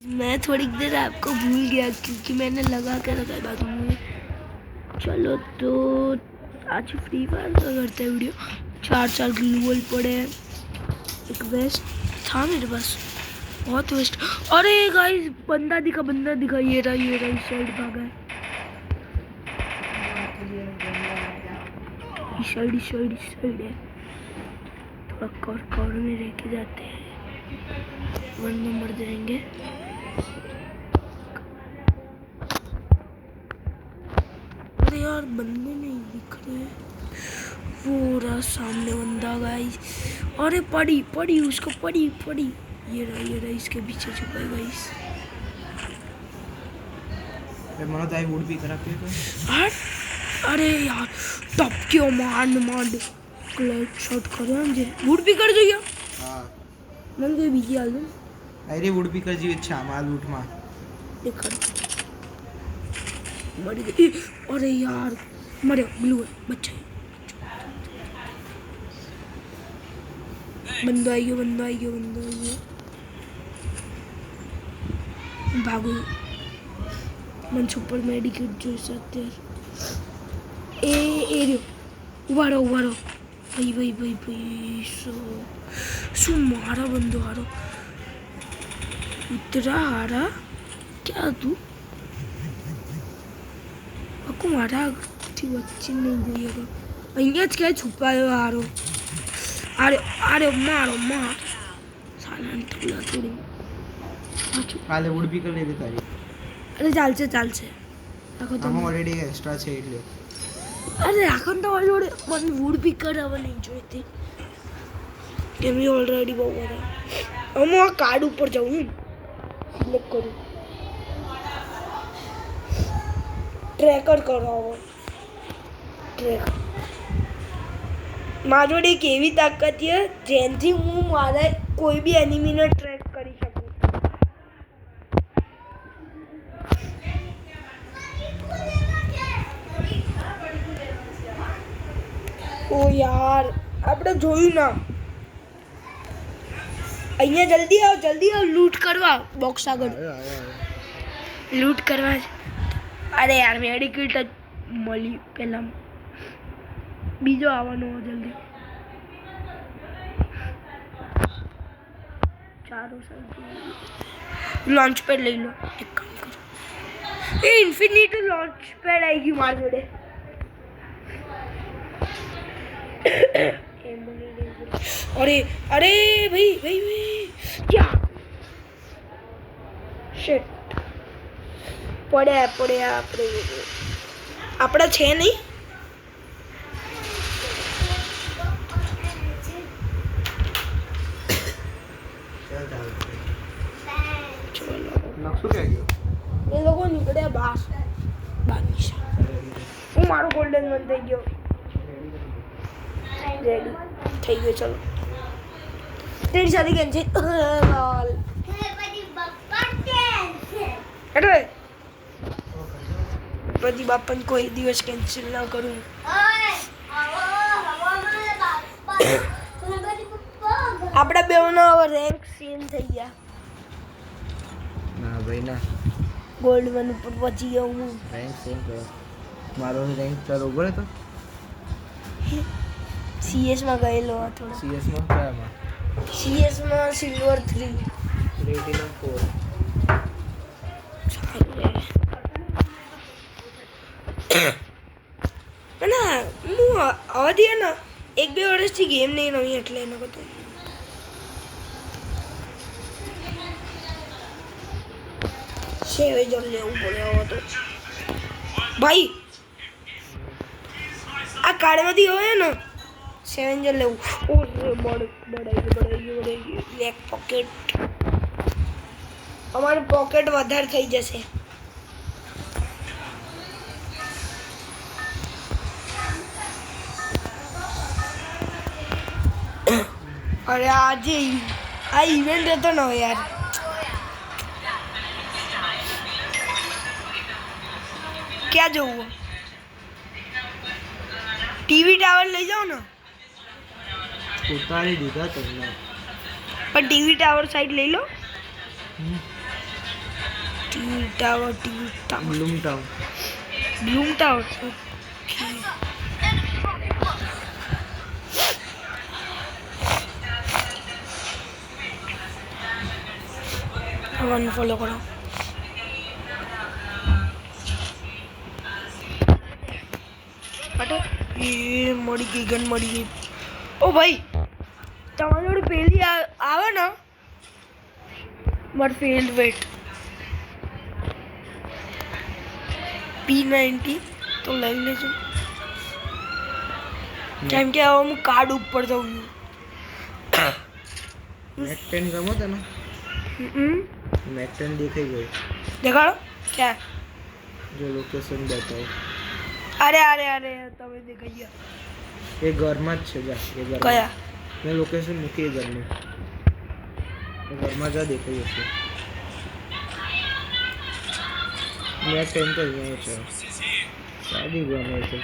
मैं थोड़ी देर आपको भूल गया क्योंकि मैंने लगा के रखा है बाजू में। चलो तो आज फ्री फायर का करते हैं वीडियो। 4 ग्लूवल पड़े हैं, एक वेस्ट था मेरे पास, बहुत वेस्ट। अरे गाइस बंदा दिखा, ये रहा इस साइड भागा है, इस साइड है। थोड़ा कॉर्नर में रह के जाते हैं, 1 नंबर जाएंगे। अरे यार बंदे नहीं दिख रहे, वो रहा सामने बंदा गाइस। अरे पड़ी उसको पड़ी। ये रहा इसके पीछे छुपा है गाइस। मनोज आई वुड भी खराब किया। अरे यार टप क्यों मार क्लच शॉट कर मुझे वुड भी कर दिया। हां मन कोई बीजी आल दो। अरे वुड भी कर जी अच्छा माल लूट मा देख मर गई। अरे यार मरे ब्लू बच्चे। बंदा आई गया भागो मन सुपर मेडिकेट जो सकते हैं। ए उबारो भाई सो मारा बंदो हारो उतरा हारा क्या तू aku मारा थी बच्ची नहीं गई है અહીંયા જ क्या છુપાયો હારો। अरे मार साला टुकड़ा तोड़ी કાલે વુડ બી કરી દે તારી। अरे ચાલશે રાખો તો આમાં ઓલરેડી એક્સ્ટ્રા છે એટલે। અરે રાખો તો ઓલરેડી મને વુડ બી કરાવવા નહીં જોઈતી કેમ ઓલરેડી બહુ બધા। હું આ કાર્ડ ઉપર જાઉં સિલેક્ટ કરું ટ્રેકર કરાવો ટ્રેક મારી જોડે એક એવી તાકાત છે જેનાથી હું મારા કોઈ બી એનિમીને ટ્રેક કરી શકું। ઓ યાર આપણે જોયું ના। અહીંયા જલ્દી આવ લૂંટ કરવા બોક્સ આગળ લૂંટ કરવા। અરે યાર મેડિકેટ જ મળી પહેલા બીજો આવવાનો જલ્દી ચારો સાઈડ लॉन्च पैड ले लो एक काम करो ये इन्फिनिटी लॉन्च पैड आएगी मार जोड़े। अरे भाई क्या शिट પડ્યા આપણા છે નહીં। નકશો ક્યાં ગયો? એ લોકો નીકળ્યા બહાર હું મારો ગોલ્ડન વન થઈ ગયો રેડી થઈ ગયો। ચલો તેરી શાદી કેન્સલ લાલ એટલે ગણપતિ બાપાને કોઈ દિવસ કેન્સલ ના કરું। આપણા બેવનો રેન્ક સેમ થઈ ગયા। ના ભાઈ ના ગોલ્ડ 1 ઉપર પહોંચી ગયો હું। રેન્ક સેમ કરો મારો રેન્ક ચાલો ઉભો તો સીએસ માં ગયેલો હતો સીએસ માં કયામાં સીએસ માં સિલ્વર 3 પ્લેટિનમ 4 ના હું આવધી ને 1-2 વર્ષથી ગેમ નહીં રમી એટલે એનો બધું સેવેજર લેવું પડ્યો હતો ભાઈ। આ કાર્ડમાંથી હોય ને સેવેન્જર લેવું। ઓરે બડાઈ બ્લેક પોકેટ અમારું પોકેટ વધારે થઈ જશે। अरे आज आ इवेंट रहता ना यार क्या जो हुआ टीवी टावर ले जाओ ना उतारी दीदा तुमने पर टीवी टावर साइड ले लो tower bloom town. Bloom tower હવે ફોલો કરો. એ મળી ગઈ ગન મળી ગઈ. ઓ ભાઈ તમારી જોડે પેલી આવે ને માર ફિલ્ડ વેટ P90 તો લઈ લેજો કેમ કે હવે હું કાર્ડ ઉપર જઉં છું. મેક 10 ગમો તને? મેક 10 દેખાઈ ગયું. દેખાડો ક્યાં? જો લોકેશન બતાવો. અરે અરે અરે તમે દેખાઈ ગયા. એ ઘરમાં જ છે જા. એ ઘરમાં. કયા? મેં લોકેશન મૂકી ઘરનું. એ ઘરમાં જા દેખાઈ જશે. મેક 10 તો અહીંયા છે. સાદી ગમે છે.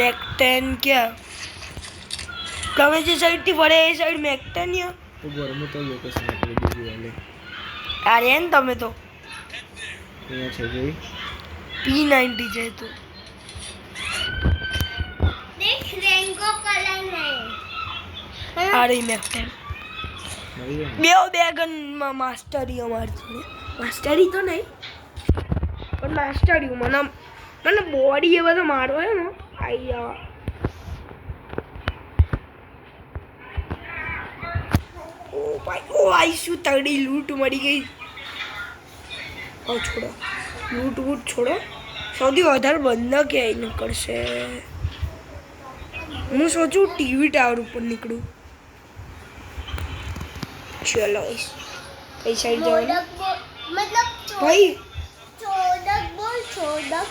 મેક 10 ક્યાં? તમે જે સાઈડથી વળે એ સાઈડ મેક 10 યા? તો ઘરમાં તો લોકેશન આપી દીધી વાલે. અરે ને તમે તો અહીંયા છે જોઈ. P90 છે તો देख रेनबो कलर है અરે મેક 10 મળી ગયા બે ગનમાં માસ્ટરી અમારી જોડે. માસ્ટરી તો નહીં પણ માસ્ટરી મને બોડી એ બધો મારવો હોય ને આઈ જવા. ઓ ભાઈ શું તગડી લૂંટ મળી ગઈ. ઓ છોડો લૂંટ છોડો. સૌથી વધારે બંધ ક્યાંય નીકળશે. હું સોચું ટીવી ટાવર ઉપર નીકળું. ચલો કઈ સાઈડ જવાનું मतलब ભાઈ? चोदक बोल चोदक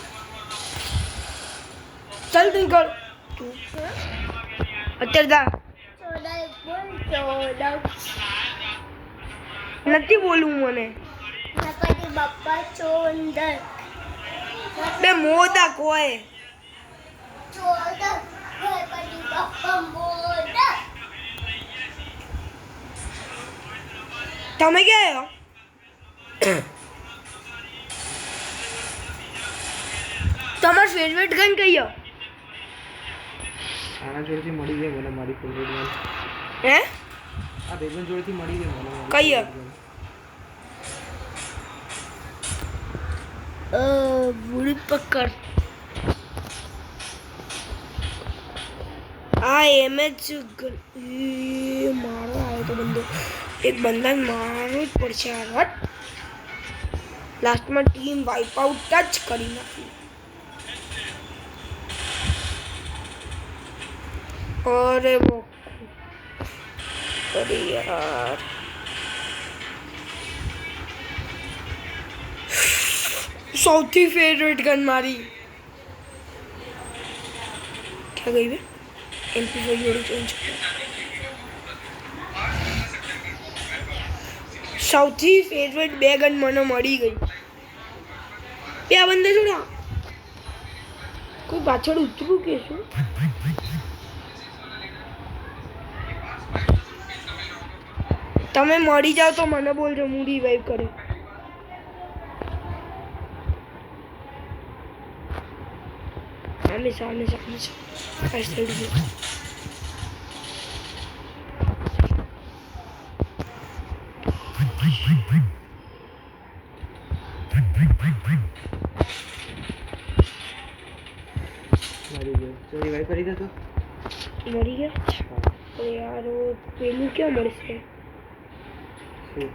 ચાલ નીકળ તું અત્યારે જા. चोदक बोल चोदक નથી બોલવું મને. गणपति बप्पा चोदक બે મોદક હોય. चोदक गणपति बप्पा मोदक તમે ક્યાં આવ્યો? તમાર ફેવરેટ ગન કઈ હો? આના જોડેથી મળી ગઈ મને મારી ફેવરેટ ગન. હે આ બેગન જોડેથી મળી ગઈ મને મારી કઈ હો? બુડી પકડ. આ એમએચ મારો આવ્યો તો બંદો. એક બંદાને મારવો જ પડશે. આ હટ લાસ્ટમાં ટીમ વાઇપ આઉટ જ કરી નાખી. અરે वो अरे यार સૌથી ફેવરેટ ગન મારી ક્યાં ગઈ બે? MP5 જોડે ચેન્જ સૌથી ફેવરેટ બે ગન મને મળી ગઈ. બે આ બંદા જોડા કોઈ પાછળ ઉતરું કે શું? તમે મળી જાઓ તો મને બોલજો હું રિવાઈવ કરે. સામે સામે સામે આ સાઈડ ગયો. મારી ગઈ. ચોરી વાઈ કરી દે તો. મરી ગયા. અરે યાર વો પેલું ક્યાં મળશે? શું?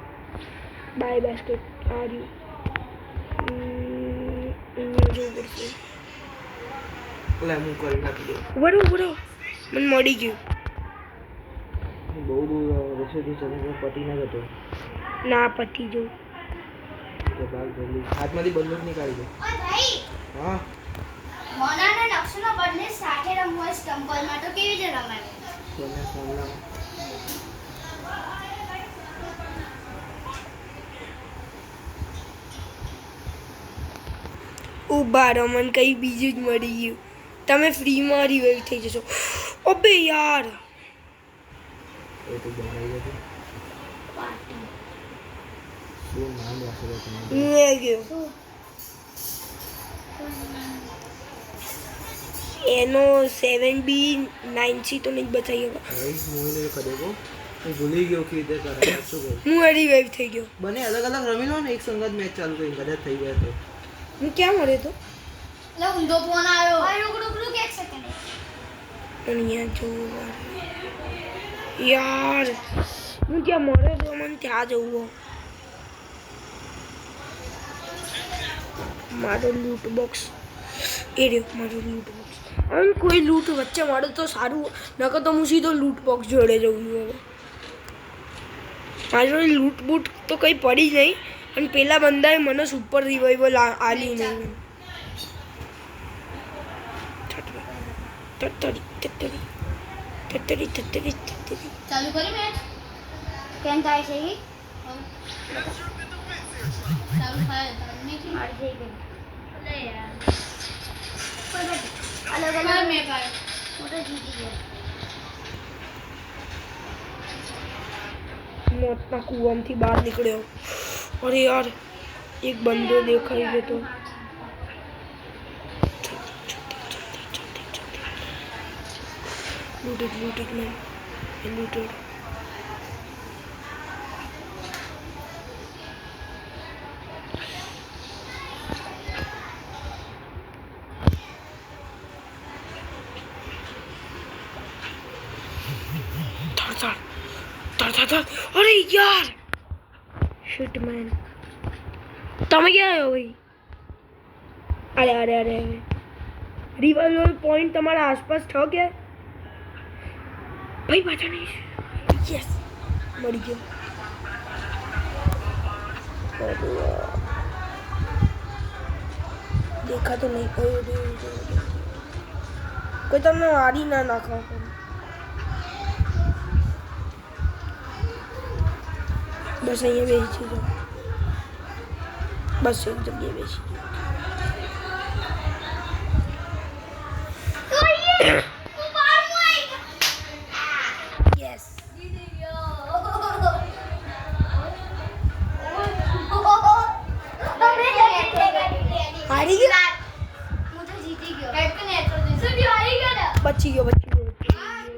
બાય બાસ્કેટ આ રહ્યું. જોવું પડશે. ઓલે હું કરી નાખી દઉં. બરો મને મળી ગયું. બહુ દૂર રસોઈથી ચડીને પટી ના જતો. ના પતી જો તો ભાગ જલ્દી હાથમાંથી બંદૂક નીકાળી દે. और भाई હા મોનાના નકશોનો બદલે સાથે રમવું હોય સ્ટમ્પલમાં તો કેવી રીતે રમાય? તને ફોનમાં ઉભા રહો મને કંઈ બીજું જ મળી ગયું. તમે ફ્રીમાં રિવાઈવ થઈ જશો. અબે યાર એ તો બનાવી દે. શું નામ રાખેલું તમે? હું એ ગયો એનો 7B9C તો નહીં બચાવી હવે ભાઈ મોઈને કદે કો હું ભૂલી ગયો કે રીતે કરાય શું કહું હું રિવાઇવ થઈ ગયો બને અલગ અલગ રમી લો ને એક સંગત મેચ ચાલુ કરી કદાચ થઈ જાય તો હું ક્યાં મળ્યો તો લે ઊંધો ફોન આવ્યો આ રોકડું કે 1 સેકન્ડ પણ અહીંયા જવું યાર હું ત્યાં મળ્યો તો મને ત્યાં જવું મારો લૂટ બોક્સ એ રહ્યો મારો લૂટ બોક્સ અને કોઈ લૂટ વચ્ચે મળે તો સારું નકર તો હું સીધો લૂટ બોક્સ જોડે જવું છું હવે મારી જોડે લૂટ બૂટ તો કંઈ પડી જ નહીં અને પેલા બંદાએ મને સુપર રિવાઇવલ આલી નહીં ચાલુ કરી મેચ કેમ થાય છે ઈ ચાલુ થાય તમને કે માર થઈ ગઈ અલે યાર અલગ અલગ મે ભાઈ મોટો જીતી ગયો મોતના કૂવામાંથી બહાર નીકળ્યો અરે યાર એક બંદો દેખાઈ ગયો તો લૂટેડ મેં લૂટેડ अरे यार शिट मैन તમે ક્યાં આવ્યો ભાઈ અરે રિવાઇવલ પોઈન્ટ તમારા આસપાસ છે કે ભાઈ પાછા નહીં યસ મળી ગયો દેખાતો નહીં કોઈ તમને મારી ના નાખવા બસ અહીંયા બેસી જાઓ બસ એક જગ્યાએ બેસી યસ હારી ગયો હું તો જીતી ગયો હેડ ને તો સુધી હારી ગયો ને બચી ગયો આ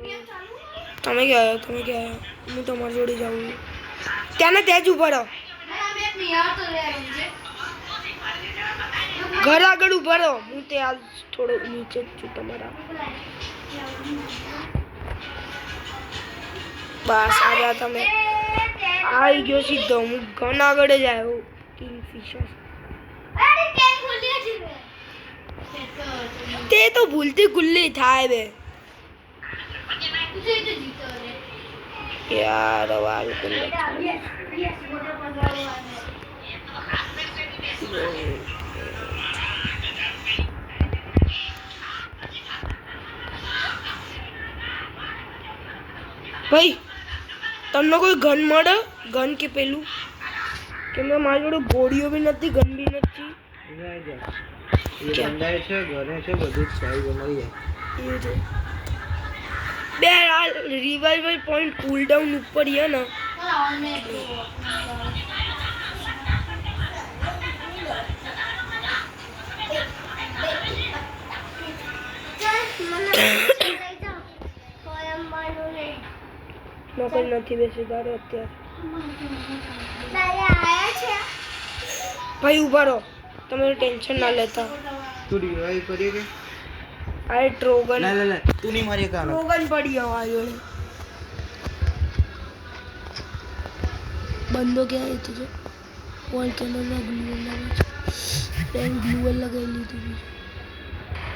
ગેમ ચાલુ તમે ક્યાં હું તમારી જોડે જાઉં ત્યાંને ત્યાં જ ઉભા રહો ના મેચ નહીં આવતો રે છે ઘર આગળ ઉભા રહો હું ત્યાં થોડો નીચે જ છું તમારા બસ આવ્યા તમે આવી ગયો સીધો હું ઘર આગળ જ આવ્યો કિંગફિશર અરે કેમ ખુલી છે તે તો ભૂલતી ગુલ્લી થાય બે તું તો જીતો રે યાર વાલ કુંડ ભાઈ તમને કોઈ ગન મળે ગન કે પેલું કે મેં મારી જોડે ગોળીઓ બી નથી ગન બી નથી એ બંધાય છે ઘરે છે બધું જ સાઈઝ મળી જાય બે આ રિવાઇવલ પોઈન્ટ કૂલડાઉન ઉપર છે ને ઓન મે નોકર નથી બેસી તારે અત્યારે ભાઈ ઉભા રહો તમે ટેન્શન ના લેતા તું રિવાઈવ કરી કે આ ટ્રોગન લે તું નહીં મારી કાનો ટ્રોગન પડી આવ્યો બંદો ક્યાં આવ્યો તુજો વોલ કેનોના ગ્લુઅલ લગાવ પેન ગ્લુઅલ લગાવી લીધું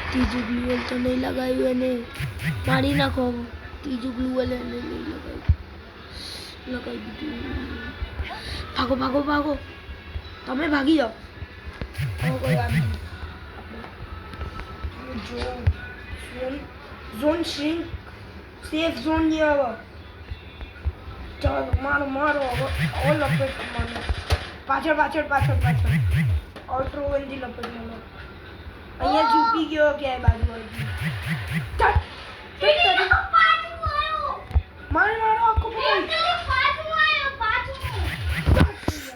ત્રીજું ગ્લુઅલ તો નહીં લગાવ્યું એને મારી નાખો ત્રીજું ગ્લુઅલ એને નહીં લગાવી દીધું ભાગો તમે ભાગી જાઓ કોઈ વાત નહીં ઝોન શ્રિંક સેફ ઝોન ની આવે ચાલો મારો ઓલ લપેટ મારો પાછળ ઓલ્ટ્રો વનજી લપેટ મારો અહીંયા ઝૂકી ગયો ક્યાંય બાજુ મારો આખો પકડ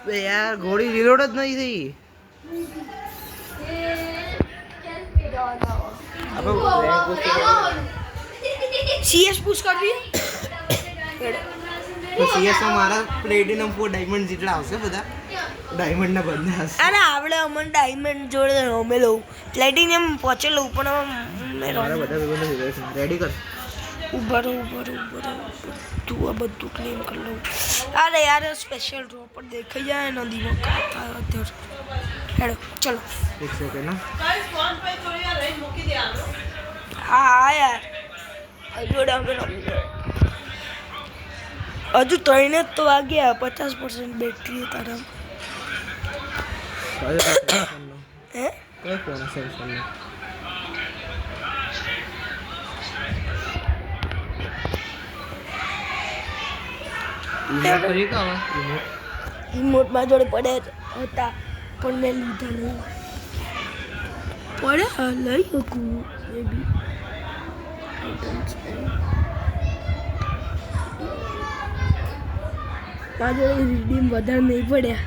બે યાર ઘોડી રીલોડ જ નહીં થઈ. CS પુશ કરવી તો સીએસમાં મારા પ્લેટિનમ 4 ડાયમંડ જેટલા આવશે બધા. ડાયમંડના બંને હશે. અરે આવડે અમને ડાયમંડ જોડે રમેલો પ્લેટિનિયમ પહોંચેલો પણ મારા બધા ભાઈબંધો રેડી કર. ઉભા રહો તું આ બધું ક્લેમ કરી લઉં. અરે યાર સ્પેશિયલ ડ્રોપ પર દેખાઈ જાય નદીમાં કાંતા અત્યારે હેડો ચલો. એક સેકન્ડ ના હા યાર જોડે અમે હજુ 3 જ તો વાગ્યા 50% બેટરી તારા હે કયો ફોન સેમસંગનો? રિમોટ માં જોડે પડ્યા હતા પણ મેં લીધા નહીં. પડ્યા લઈ શકું મે બી. મારા જોડે રીડીમ વધારે નહીં પડ્યા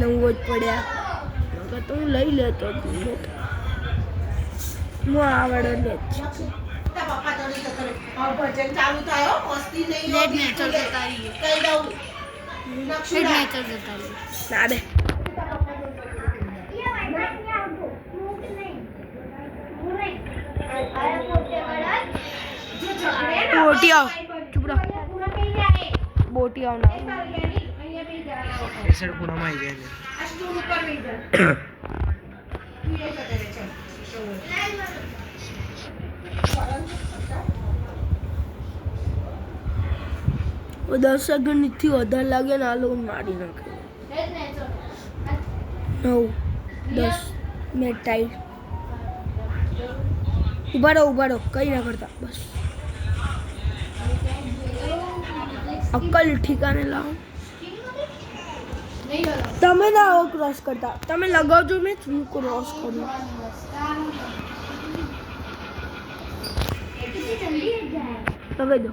9 જ પડ્યા તો હું લઈ લેતો રિમોટ. હું આવડે લે ના દે બોટી આવ ચૂપ રહો. બોટી આવ ના એસડ પૂરામાં આવી જાય છે. 10 સેકન્ડથી વધારે લાગે ને આ લોકો મારી નાખે. 9 10 મિનિટ ટાઈટ. ઉભા રહો કઈ ના કરતા બસ. અક્કલ ઠીકાને લાવો. તમે ના આવો ક્રોસ કરતા. તમે લગાવજો મેં હું ક્રોસ કરું. લગાવી દો.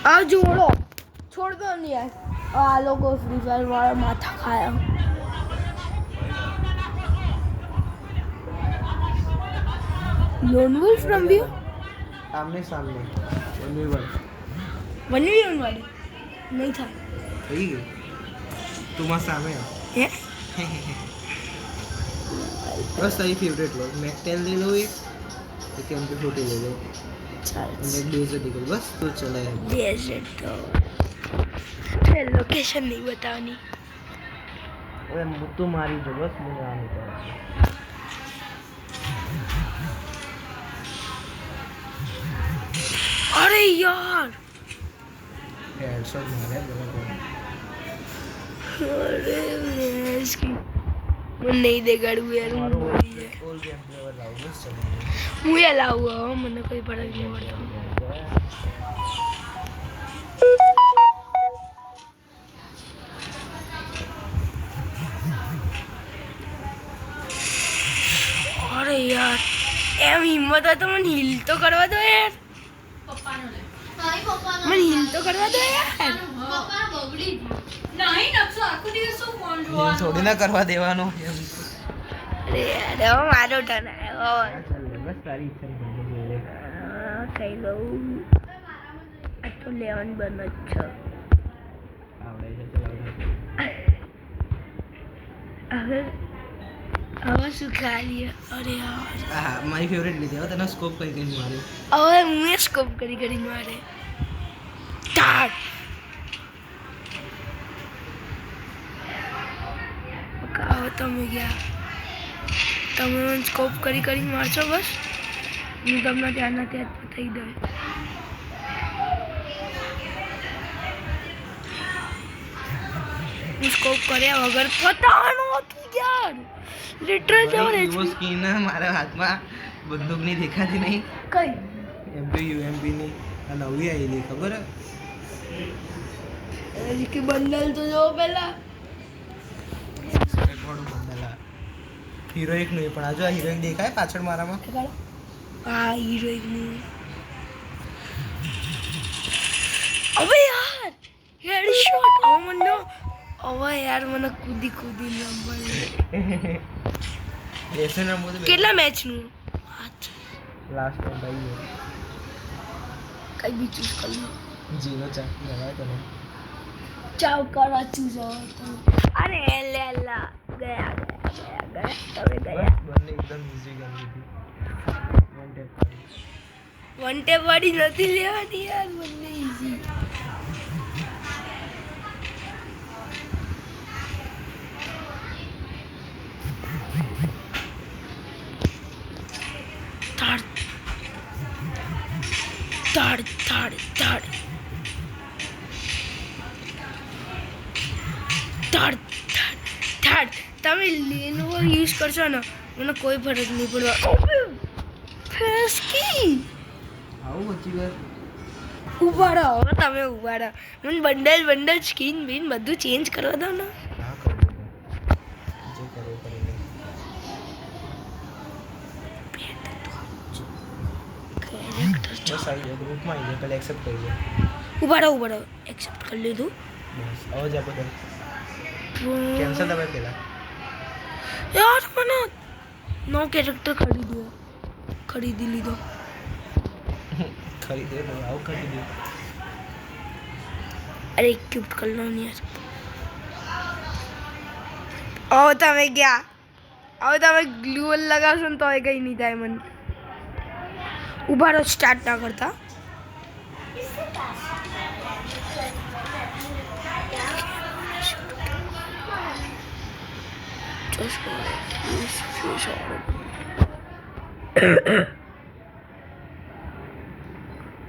આ જોડો છોડ દો ને યાર. આ લોકો ફ્રી ફાયર વાળા માથા ખાયા. લોન વોલ્ફ રમ્યો આમને સામને 1v1 વાળી નહીં થાય. થઈ ગઈ તું માં સામે હે બસ તારી ફેવરેટ લો મેક 10 લઈ લો એક MP40 લઈ લો અને ડેઝર્ટ ઈગલ બસ તો ચલાય. ડેઝર્ટ તો લોકેશન નહીં બતાવવાની. હવે તું મારી જો બસ મને આનું કરે. અરે યાર હેડશોટ મારે બરાબર. અરે इसकी મને નહીં દેખાડવું યાર. હું બોલી જાય ઓલ ગેમ પ્લેયર લાવ બસ ચલો. હું એ લાવું મને કોઈ ફરક નહીં પડતો. અરે યાર એમ હિંમત હોય તો મને હિલ તો કરવા દો યાર. મને હિલ તો કરવા દો યાર. થોડી ના કરવા દેવાનો. અરે યાર હવે મારો ટર્ન આવ્યો. બસ તારી ઈચ્છા કઈ લઉં. આ તો લેવન બન જ છે. આવડે છે ચલાવતા. હવે શું ખાલી. અરે યાર હા મારી ફેવરેટ લીધી હવે તને સ્કોપ કઈ કઈ મારી. હવે હું એ સ્કોપ કરી મારે સ્ટાર્ટ. હવે તમે ગયા તમે મને સ્કોપ કરી મારશો બસ. હું તમને ત્યાંના ત્યાં થઈ દઉં. હું સ્કોપ કર્યા વગર પતાવાનો હતું યાર. લિટરલ જવરે એવો સ્કીન મારા હાથમાં બંદૂક ની દેખાતી નહીં. કઈ UMP ની આ નવી આવેલી ખબર હે કે બંડલ તો જો પેલા હિરોઈક નું પણ આ જો હિરોઈક દેખાય પાછળ મારામાં. હા હિરોઈન નું. અબે યાર હેડશોટ ઓ મનો હવે યાર મને કૂદી રમવાનું બેસે ને બધું કેટલા મેચ નું લાસ્ટ ટાઈમ ભાઈ કઈ બી ચૂઝ કર લો જીનો ચા લગાય તને ચાવ કરા ચૂઝ અરે લેલા ગયા તમે ગયા બંને એકદમ ઈઝી ગેમ હતી વન ટેપ વાળી નથી લેવાની યાર બંને ઈઝી થર્ડ તમે લેનોવો યુઝ કરશો ને મને કોઈ ફરક નહીં પડવા ફેસ્કી આવું બચી ગયું ઉભા રહો હવે તમે ઉભા રહો મને બંડલ સ્કીન બીન બધું ચેન્જ કરવા દો ને ના કરું જે કરવું કરી બસ આવી જાય ગ્રુપમાં આવી જાય પહેલાં એક્સેપ્ટ કરી જાય ઉભા રહો એક્સેપ્ટ કરી લીધું બસ હવે જ આપણે કેન્સલ દબાય પહેલાં યાર મને નો કેરેક્ટર ખરીદી લીધો ખરીદે તો આવું ખરીદે અરે ક્યુબ કર લો ને યાર તમે ગયા હવે તમે ગ્લુઅલ લગાવશો ને તો એ કંઈ નહીં થાય મને ઉભા રહો સ્ટાર્ટ ના કરતા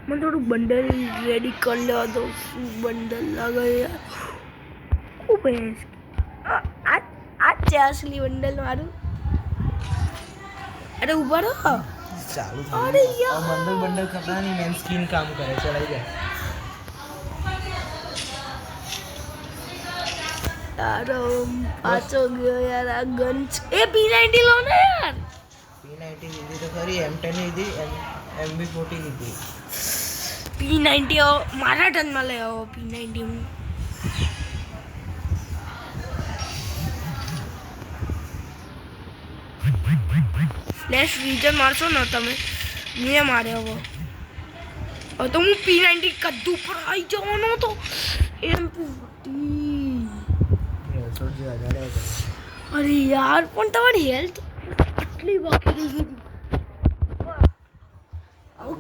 મને થોડું બંડલ રેડી કરી લેવા દો શું બંડલ લાગે યાર ખૂબ આ છે અસલી બંડલ મારું અરે ઉભા રહો ચાલુ અરે યાર બંડલ કપડા ની મેન સ્કીન કામ કરે ચલાઈ જાય યાર પાછો ગયો યાર આ ગન એ P90 લો ને યાર P90 લીધી તો ખરી M10 લીધી MB40 લીધી P90 મારા ટનમાં લઈ આવો P90 હું ફ્લેશ વિઝન મારશો ને તમે મેં મારે હવે તો હું P90 કદ્દુ પર આવી જવાનો તો MP40 અરે યાર પણ તમારી હેલ્થ આટલી બાકી રહી ગઈ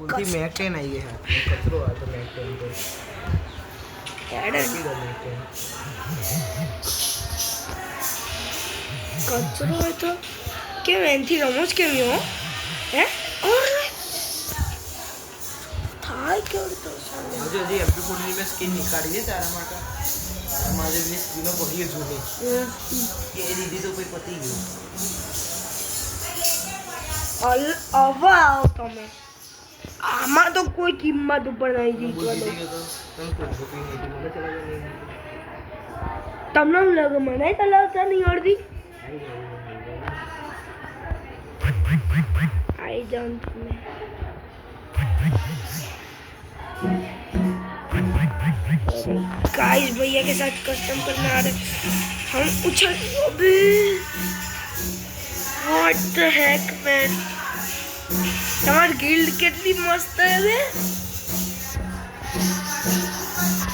બોલતી મેક 10 આવી ગયા કચરો આ તો મેક 10 તો કચરો હોય તો કેમ એનથી રમો જ કેમ હો હે થાય કેવું તો હજી MP40 ની મેં સ્કિન નીકાળી દે તારા માટે મારે ની સ્કિનો પડી જૂની એ દીધી તો કોઈ પતી ગયું હવે આવો તમે આમાં તો કોઈ કિંમત ઉપર નહીં જીતવા દો તમને શું લાગે મને ચલાવતા નહીં આવડતી आई जान तुम्हें गाइस भैया के साथ कस्टम करने आ रहे हम उछल अबे व्हाट द हेक मैन તમાર ગિલ્ડ કેટલી મસ્ત હે બે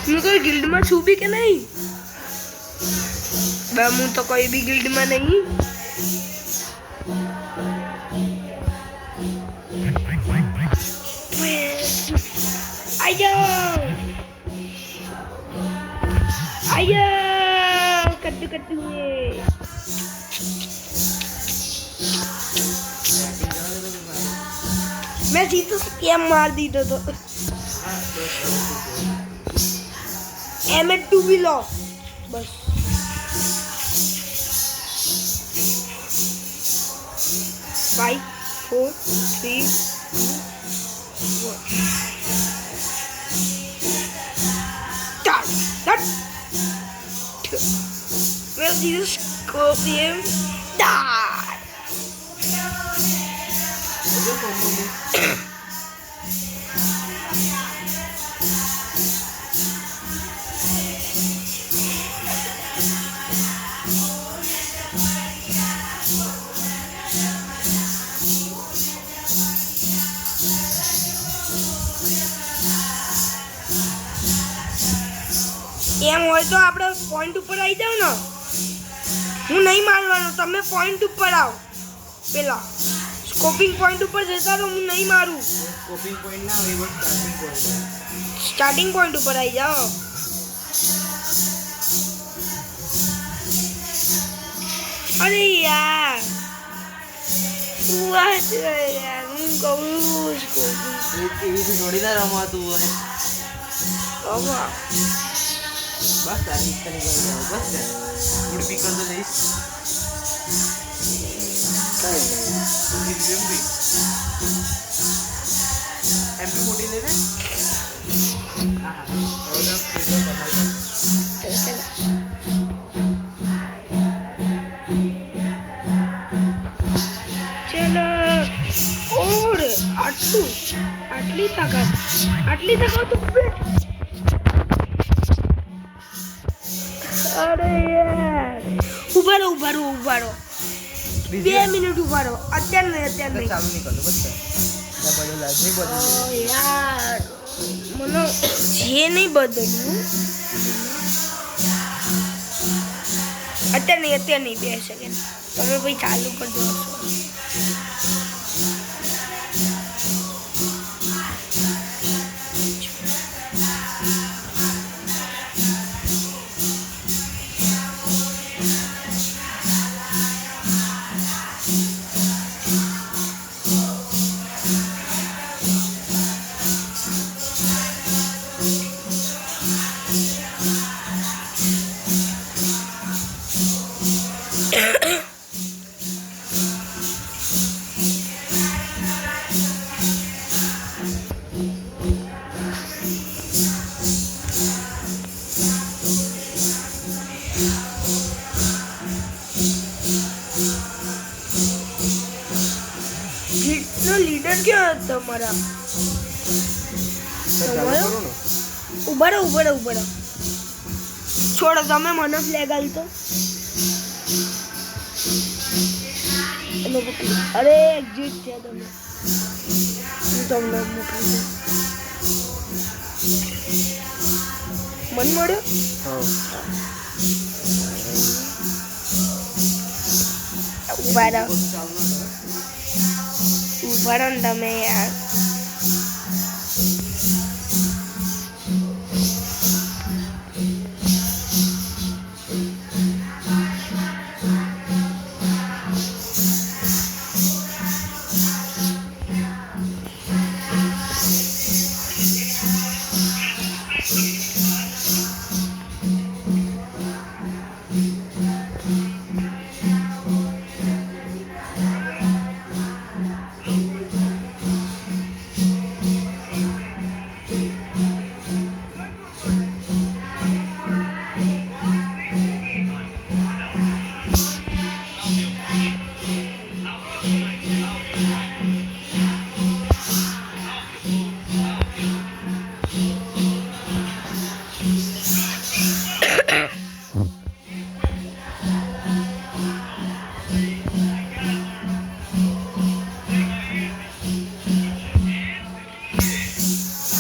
હું કોઈ ગિલ્ડમાં છું બી કે નહીં બે હું તો કોઈ બી ગિલ્ડમાં નહીં आया कट्टू कट्टू हुए मैं सीधे स्कैम मार दी तो M2 भी लो बस 5 4 3 Well, you scorpion die. એમ હોય તો આપણે પોઈન્ટ ઉપર આવી જાવ ને. હું નહીં મારવાનો, તમે પોઈન્ટ ઉપર આવો. પેલા સ્કોપિંગ પોઈન્ટ ઉપર જતા રહો, હું નહીં મારું. સ્કોપિંગ પોઈન્ટ ના હોય, બસ સ્ટાર્ટિંગ પોઈન્ટ. સ્ટાર્ટિંગ પોઈન્ટ ઉપર આવી જાઓ. અરે યાર વાત યાર, હું કહું એવી થોડી ના રમાતું હોય. બસ તારી ઈચ્છા નહીં કરી જાવ. બસ ફૂડ પી કરતો જઈશ. એમપી મોટી લે ને. ચલો ઓર આટલી તાકાત તો અરે યાર ઉભા રહો 2 મિનિટ ઉભા રહો. અત્યારે નહીં ચાલુ નહીં કરતો. બસ બધું લાગે બધું. યાર મને જે નહીં બદલ્યું અત્યારે નહીં 2 સેકન્ડ તમે ભાઈ ચાલુ કરી દો. લીડર ક્યાં તમારા? ઉભા રહો. છોડો, તમે મને ફ્લેગ આલતો. અરે એક્ઝિટ છે તમે, હું તમને મોકલી દઉં. મન મળ્યો. ઉભા રહો ને તમે યાર.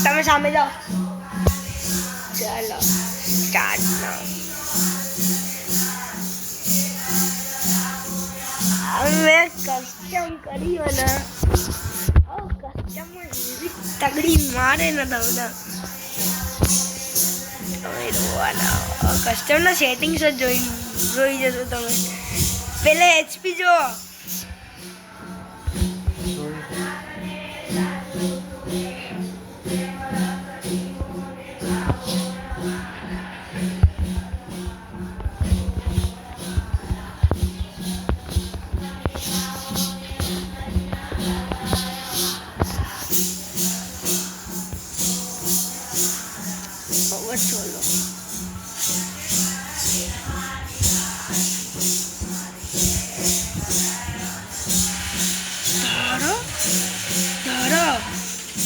તમે સામે જાઓ. ચાલો સ્ટાર્ટ નાઉ. હવે કસ્ટમ કર્યો ને, કસ્ટમ તગડી મારે ને તમને કસ્ટમના સેટિંગ્સ જ જોઈ જશો તમે. પેલા HP જો.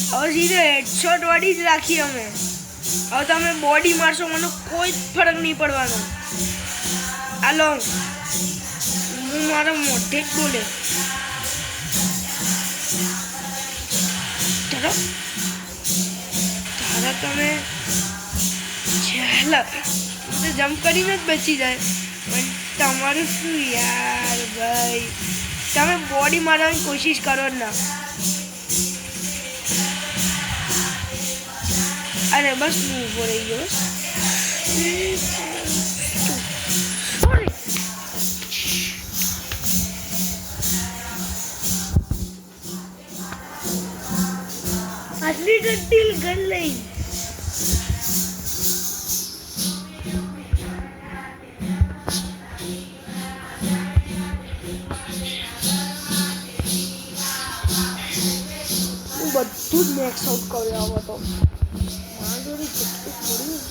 હવે સીધો હેડશોટ વાળી જ રાખી અમે. હવે તમે બોડી મારશો મને કોઈ જ ફરક નહીં પડવાનો. હાલો હું મારા મોઢે જ બોલે. ચાલો તારા તમે ચાલો એટલે તો જમ્પ કરીને જ બચી જાય પણ તમારું શું યાર ભાઈ તમે બોડી મારવાની કોશિશ કરો જ ના અરે બસ હું ઊભો રહી ગયો સોરી આટલી જટિલ ગન લઈ બધું જ મેક્સ આઉટ કર્યો આવો તો મારી કેટલું થોડી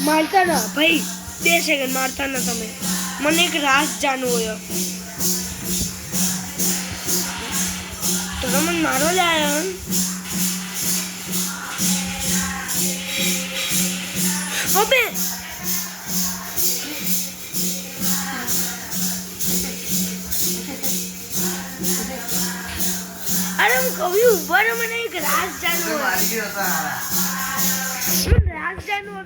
મારતા ના ભાઈ 2 સેકન્ડ મારતા ના તમે મને એક રાસ જાણવું હોય તો તમે મારો લાયા અબે અરે હું કવિ ઉભા રહો મને એક રાસ જાણવું રાસ જાણવું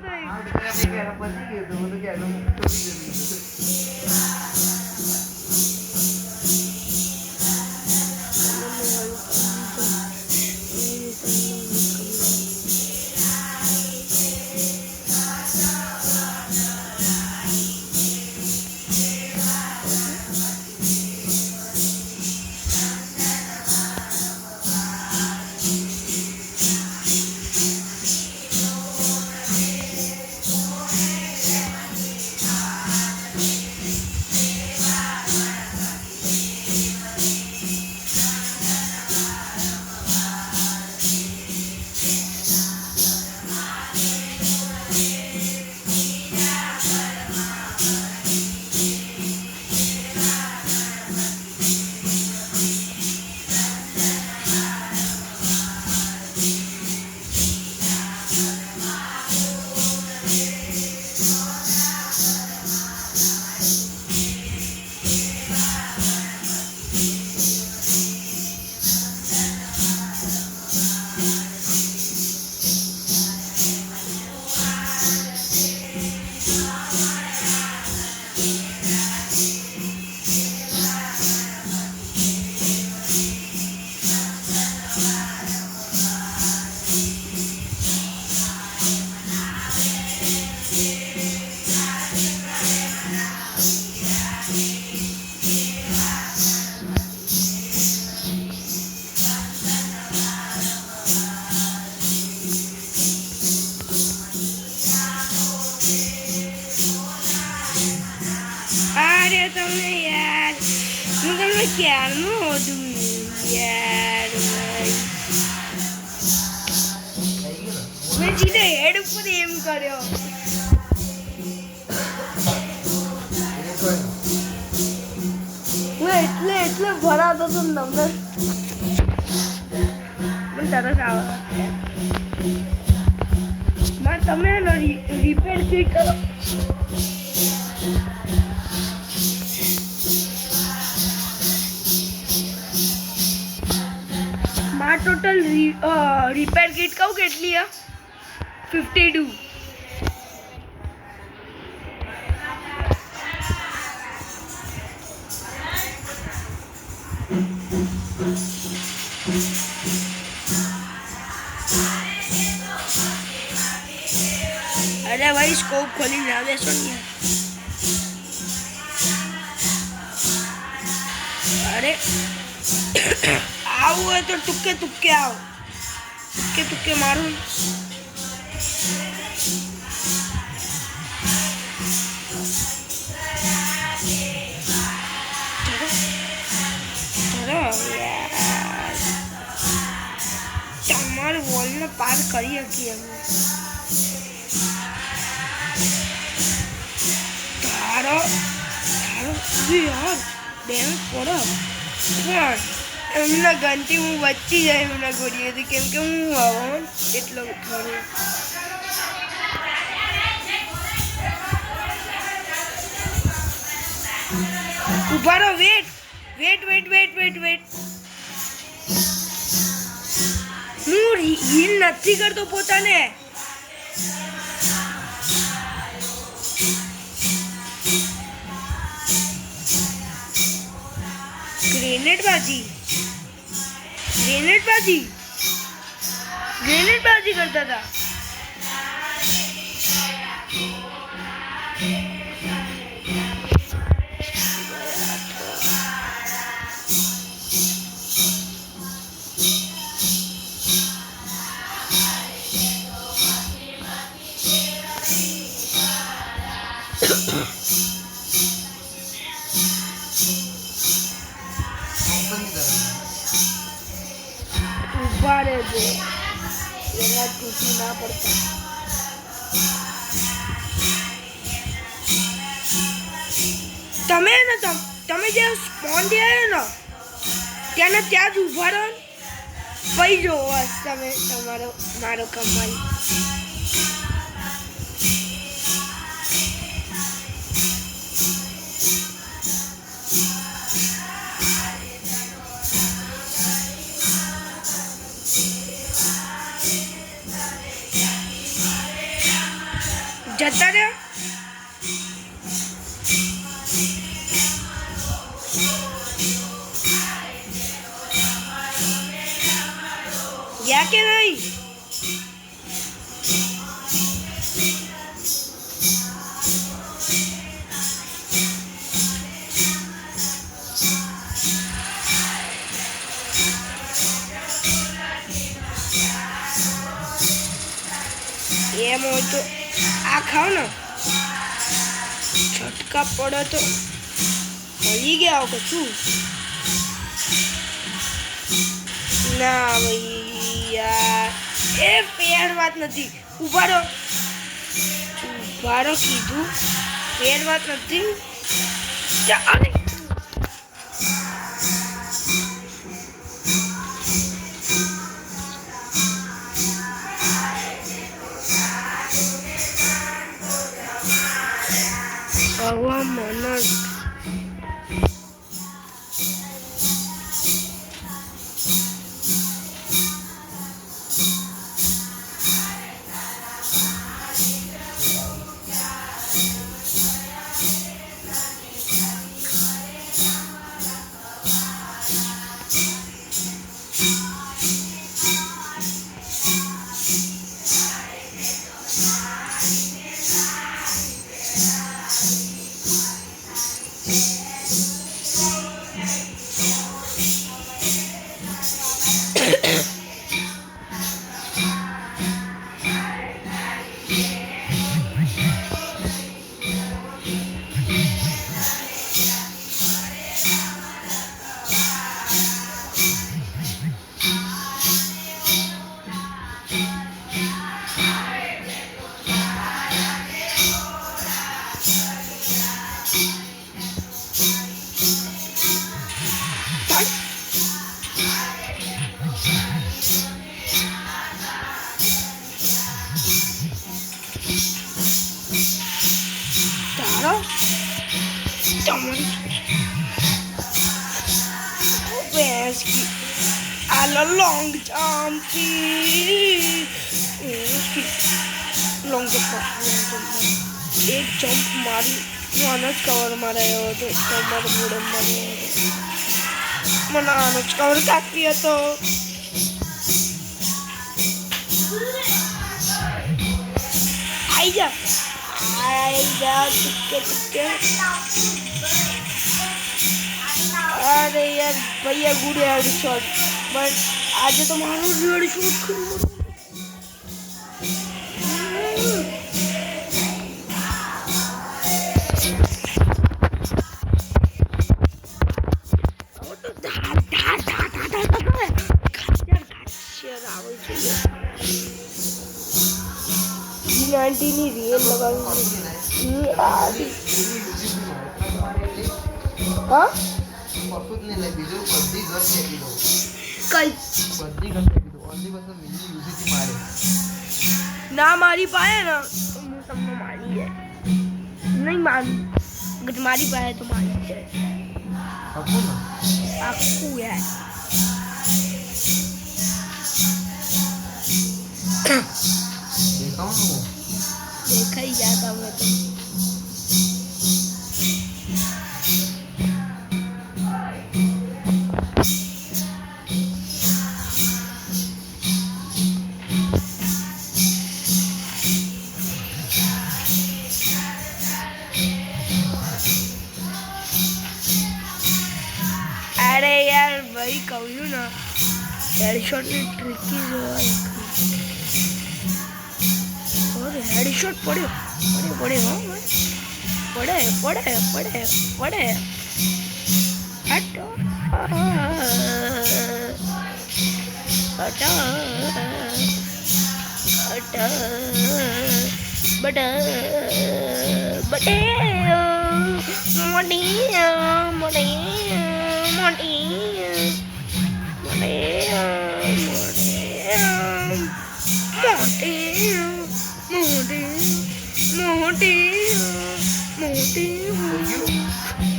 ક્યારનું હતું યાર મેં સીધા હેડ ઉપર એમ કર્યો હું એટલે ભરાતો હતો ને તમને મને તરસ આવે તમે રિપેર ક્લિક કરો टोटल रिपेयर किट कहूँ કેટલી है 52 अरे भाई स्कोप खोली ना दे सोनिया अरे आओ है तो तुक्के तुक्के आओ तुक्के मारूं તમારે વોલ ને પાર કરી શકીએ અમે તારો યાર ડેમેજ પડો એમના ગનથી હું બચી જાય એમના ગોળીઓથી કેમ કે હું હવામાન એટલો થોડું ઉભા રહો વેટ હું હીલ નથી કરતો પોતાને ગ્રેનેડ બાજી કરતા હતા ઉભા રહેજો એના તૂટી ના પડતા તમે જે સ્પોન થયા ને ત્યાં જ ઉભા રહો પઈ જો તમે મારો કમાલ જતા રહ્યા ગયા કે નહીં એમ હોય તો આ ખાઓ ને છટકા પડે તો હલી ગયા કે શું ના ભાઈ યાર એ ફેર વાત નથી ઉભા રહો કીધું ફેર વાત નથી ચાલે મને long jump long jump एक जंप मारी मनोज कवर मारायो तो कवर बुडम मार्यो मनोज कवर काकी હતો आई जा टिके अरे यार भैया गुड़े हेड शॉट बट आज तो मारो हेड शॉट करो ની રીલ લગાવી હા પરફેક્ટલી લે બીજો બધી ઘર ફેંકી દો કઈ બધી ઘર ફેંકી દો ઓનલી બસ મિની યુઝથી મારે ના મારી પાસે ને હું તમને મારી જાય નહીં મારી અગર મારી પાસે તો મારી જાય આપો ને આખું યાર દેખાવ ને દેખાઈ જાય તમે તો अरे यार भाई कहूँ ना हेडशॉट में ट्रिकी जो है और हेडशॉट पड़े पड़े पड़े हाँ पड़े पड़े पड़े पड़े हटो हटो हटो बड़ा बड़े मोटी मोटी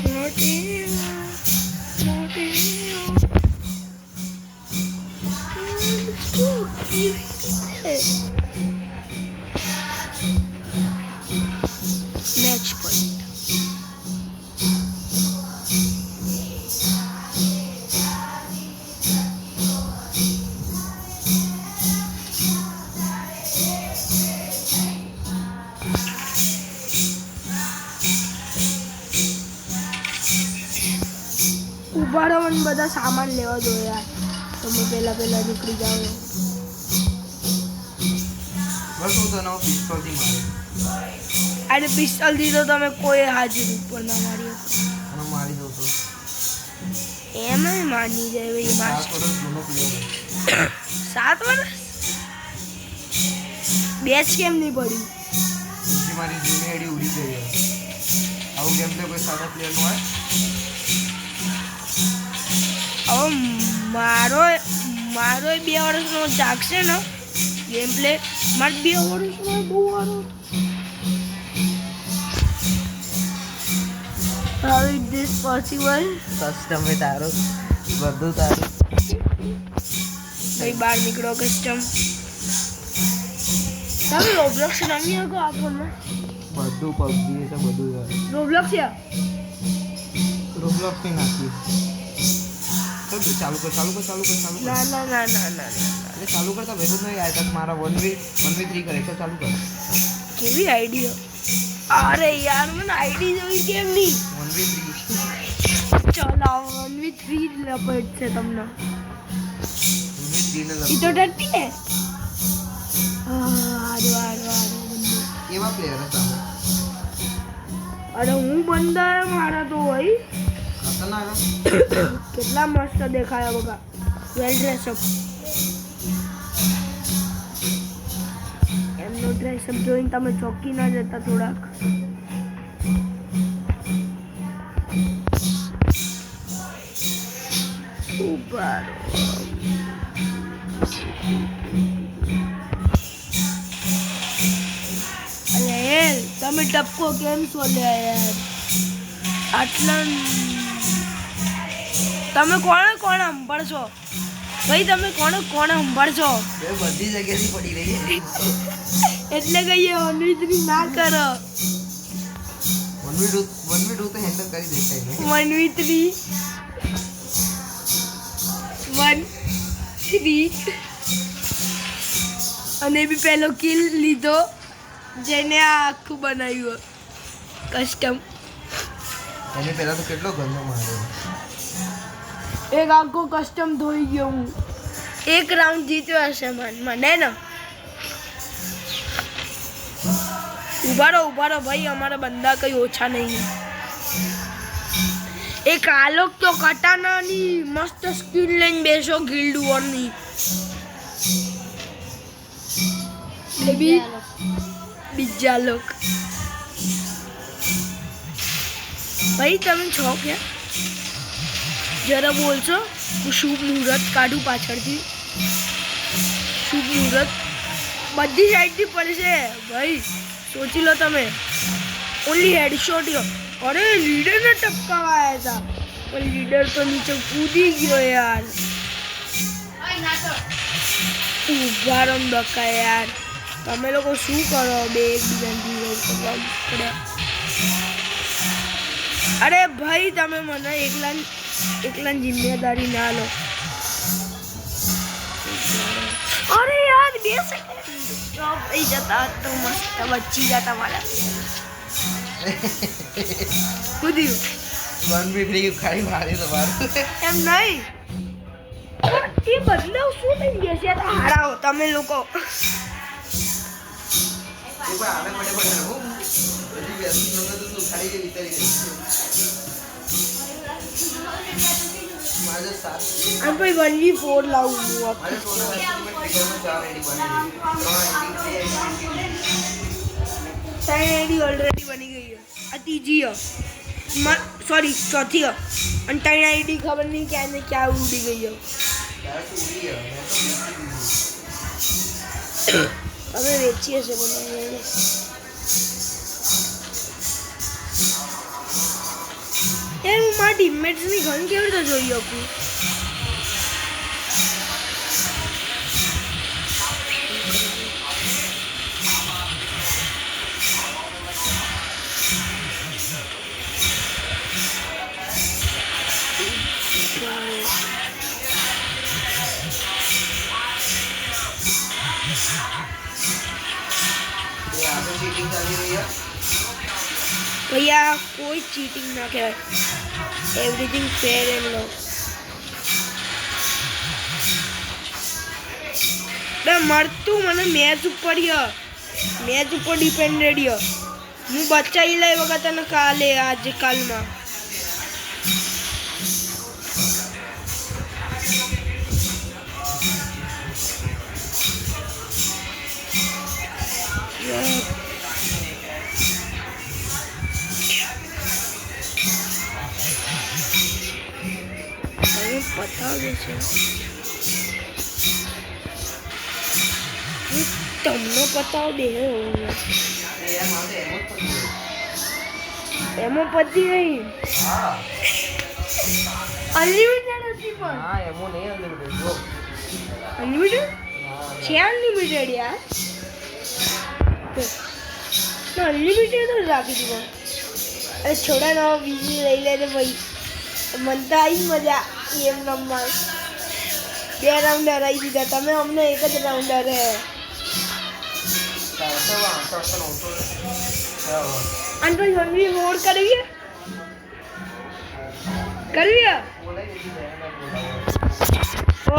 मोटी मैच पॉइंट ઉભારો મને બધા સામાન લેવા દો યાર તમે પહેલા નીકળી જાઓ બસ હું તને પિસ્તોલથી મારે અરે પિસ્તોલથી તો તમે કોઈ હાજર ઉપર ના મારી અને મારી દઉં તો એમ માની જાય ભાઈ 7 વર્ષ જૂનો પ્લેયર 7 વર્ષ બેચ કેમ નહીં પડી પછી મારી જૂની આઈડી ઉડી ગઈ આવું ગેમ પ્લે કોઈ સાદા પ્લેયરનું હોય હવે મારો 2 વર્ષનો જાગશે ને ગેમ પ્લે મારે 2 વર્ષનો બહુ સારો How is this possible? Custom એ તારો બધું તારું ભાઈ બહાર નીકળો કસ્ટમ તમે રોબ્લોક્સ રમી શકો આપણને બધું પબજી છે બધું યાર રોબ્લોક્સ રોબ્લોક્સ ની નાખી ચાલુ કર ના અરે ચાલુ કરતા ભેગું નહીં આયા મારા 1v3 કરે તો ચાલુ કર કેવી આઈડિયા અરે યાર મને આઈડી જોઈ કેમ નહીં 1v3 ચલો 1v3 લપટ છે તમને 1v3 ને ઈ તો ડરતી હે હારો એવા પ્લેયર હતા અરે હું બંદા મારા તો ભાઈ ખતરનાક કેટલા મસ્ત દેખાયા બગા વેલ ડ્રેસ અપ એમનો ડ્રેસ અપ જોઈને તમે ચોકી ના જતા થોડાક ઉપર અરે તમે ટપકો કેમ છોડ્યા યાર આટલા તમે કોણે સંભાળશો ભાઈ તમે કોણે સંભાળશો બધી જગ્યાથી પડી રહી એટલે કહીએ 1v3 ના કરો 1v2 તો હેન્ડલ કરી દેખાય ને 1v3 અને બી પહેલો કિલ લીધો જેને આ આખું બનાવ્યું કસ્ટમ એને પહેલા તો કેટલો ગંદો માર્યો એક આખો કસ્ટમ ધોઈ ગયો હું એક રાઉન્ડ જીત્યો હશે મને ને ઉભા રહો ભાઈ અમારા બંદા કઈ ઓછા નહીં એક આલોક તો કટાનાની મસ્ત સ્કિલ લઈને બેસો ગિલ્ડ વોરની બીજા લોક ભાઈ તમે છો ક્યાં જરા બોલશો હું શુભ મુહૂર્ત કાઢું પાછળથી શુભ મુહૂર્ત બધી સાઈડથી પડશે ભાઈ સોચી લો તમે ઓનલી હેડશોટ અરે લીડરને ટપકાવા આવ્યા હતા પણ લીડર તો નીચે કૂદી ગયો યાર. ઊભા રમ બકા યાર, તમે લોકો શું કરો બે એકબીજાથી રોલ કરવા પડે. અરે ભાઈ તમે મને એકલા જિમ્મેદારી ના લો. અરે યાર 2 સેકન્ડ સ્ટોપ થઈ જતા તો મસ્ત બચી જતા મારા. કૂદ્યું 1v3 ખાલી મારી તો મારું એમ નહીં. એ બદલાવ શું થઈ ગયા છે? હારાઓ તમે લોકો. આમ ભાઈ 1v4 લાવું હું. આઈડી ઓલરેડી બની ગઈ છે. આ ત્રીજી સોરી ચોથી અને 3 આઈડી ખબર નહીં ક્યાં ને ક્યાં ઉડી ગઈ છે. અમે વેચીએ છે બનાવીને. યાર હું મારા ટીમમેટ્સની ગન કેવી રીતે જોઈ શકું? भैया कोई चीटिंग ना कहे, एवरीथिंग फेयर एंड लो. मरतू મને મેચ ઉપર ડિપેન્ડેડ હું બચાવી લઈ વગર તને કાલે આજે કાલમાં. બતાવ દેશે તમને બતાવ દે. એમાં પતી ગઈ. અનલિમિટેડ હતી પણ. હા એમો નહીં અનલિમિટેડ જો. અનલિમિટેડ છે અનલિમિટેડ યાર. તો અનલિમિટેડ જ રાખી દીધો. અરે છોડા નવા બીજી લઈ લેને ભાઈ. મને તો આવી મજા એમ રમવા. 2 રાઉન્ડ હરાવી દીધા તમે, અમને 1 જ રાઉન્ડ હરે. અને તો 1v4 કરવી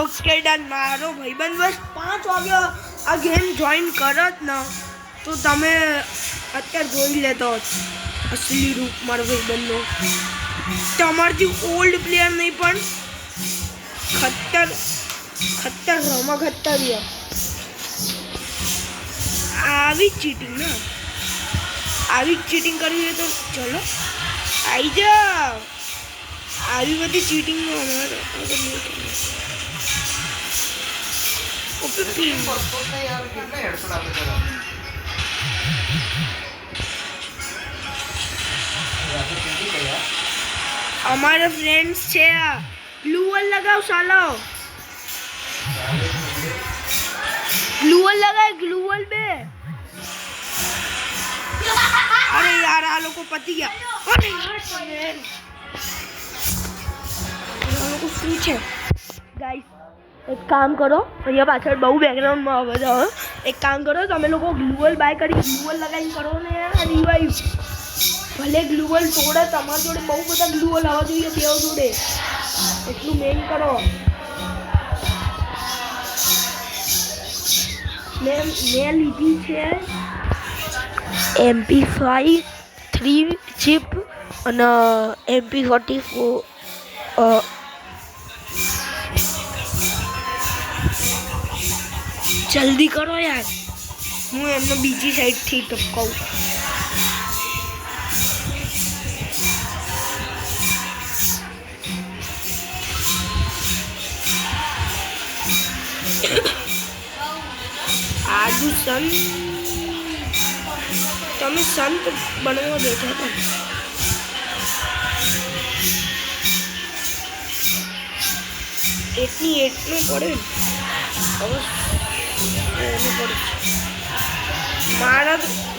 ઓકે ડન. મારો ભાઈબંધ બસ 5 વાગ્યા આ ગેમ જોઈન કરત ને તો તમે અત્યારે જોઈ લેતો અસલી રૂપ મારો ભાઈબંધનો. તમારથી ઓલ્ડ પ્લેયર નહીં પણ ખતર રમા ખતર. આવી ચીટિંગ ને આવી ચીટિંગ કરવી હોય તો ચલો આવી જાઓ. આવી બધી ચીટિંગ અમારા ફ્રેન્ડ્સ છે. ગ્લુ વોલ લગાવ સાલો. ગ્લુ વોલ લગાય ગ્લુ વોલ બે. અરે યાર આ લોકો પતી ગયા. અરે યાર આ લોકો શું છે ગાઈસ? એક કામ કરો, અહીંયા પાછળ બહુ બેકગ્રાઉન્ડમાં અવાજ આવે. એક કામ કરો તમે લોકો ગ્લુ વોલ બાય કરી ગ્લુ વોલ લગાવીને કરો ને યાર રિવાઈવ. ભલે ગ્લુ વોલ તોડે તમારી જોડે બહુ બધા ગ્લુ વોલ આવવા જોઈએ બેવ જોડે. એટલું મેન કરો. મેં લીધી છે MP5 3 ચિપ અને MP44. જલ્દી કરો યાર, હું એમને બીજી સાઈડથી ટપકાવું. આજુ સંત તમે સંત બનવા બેઠા હતા. એટલી એટલું પડે ને. હવે એનું પડે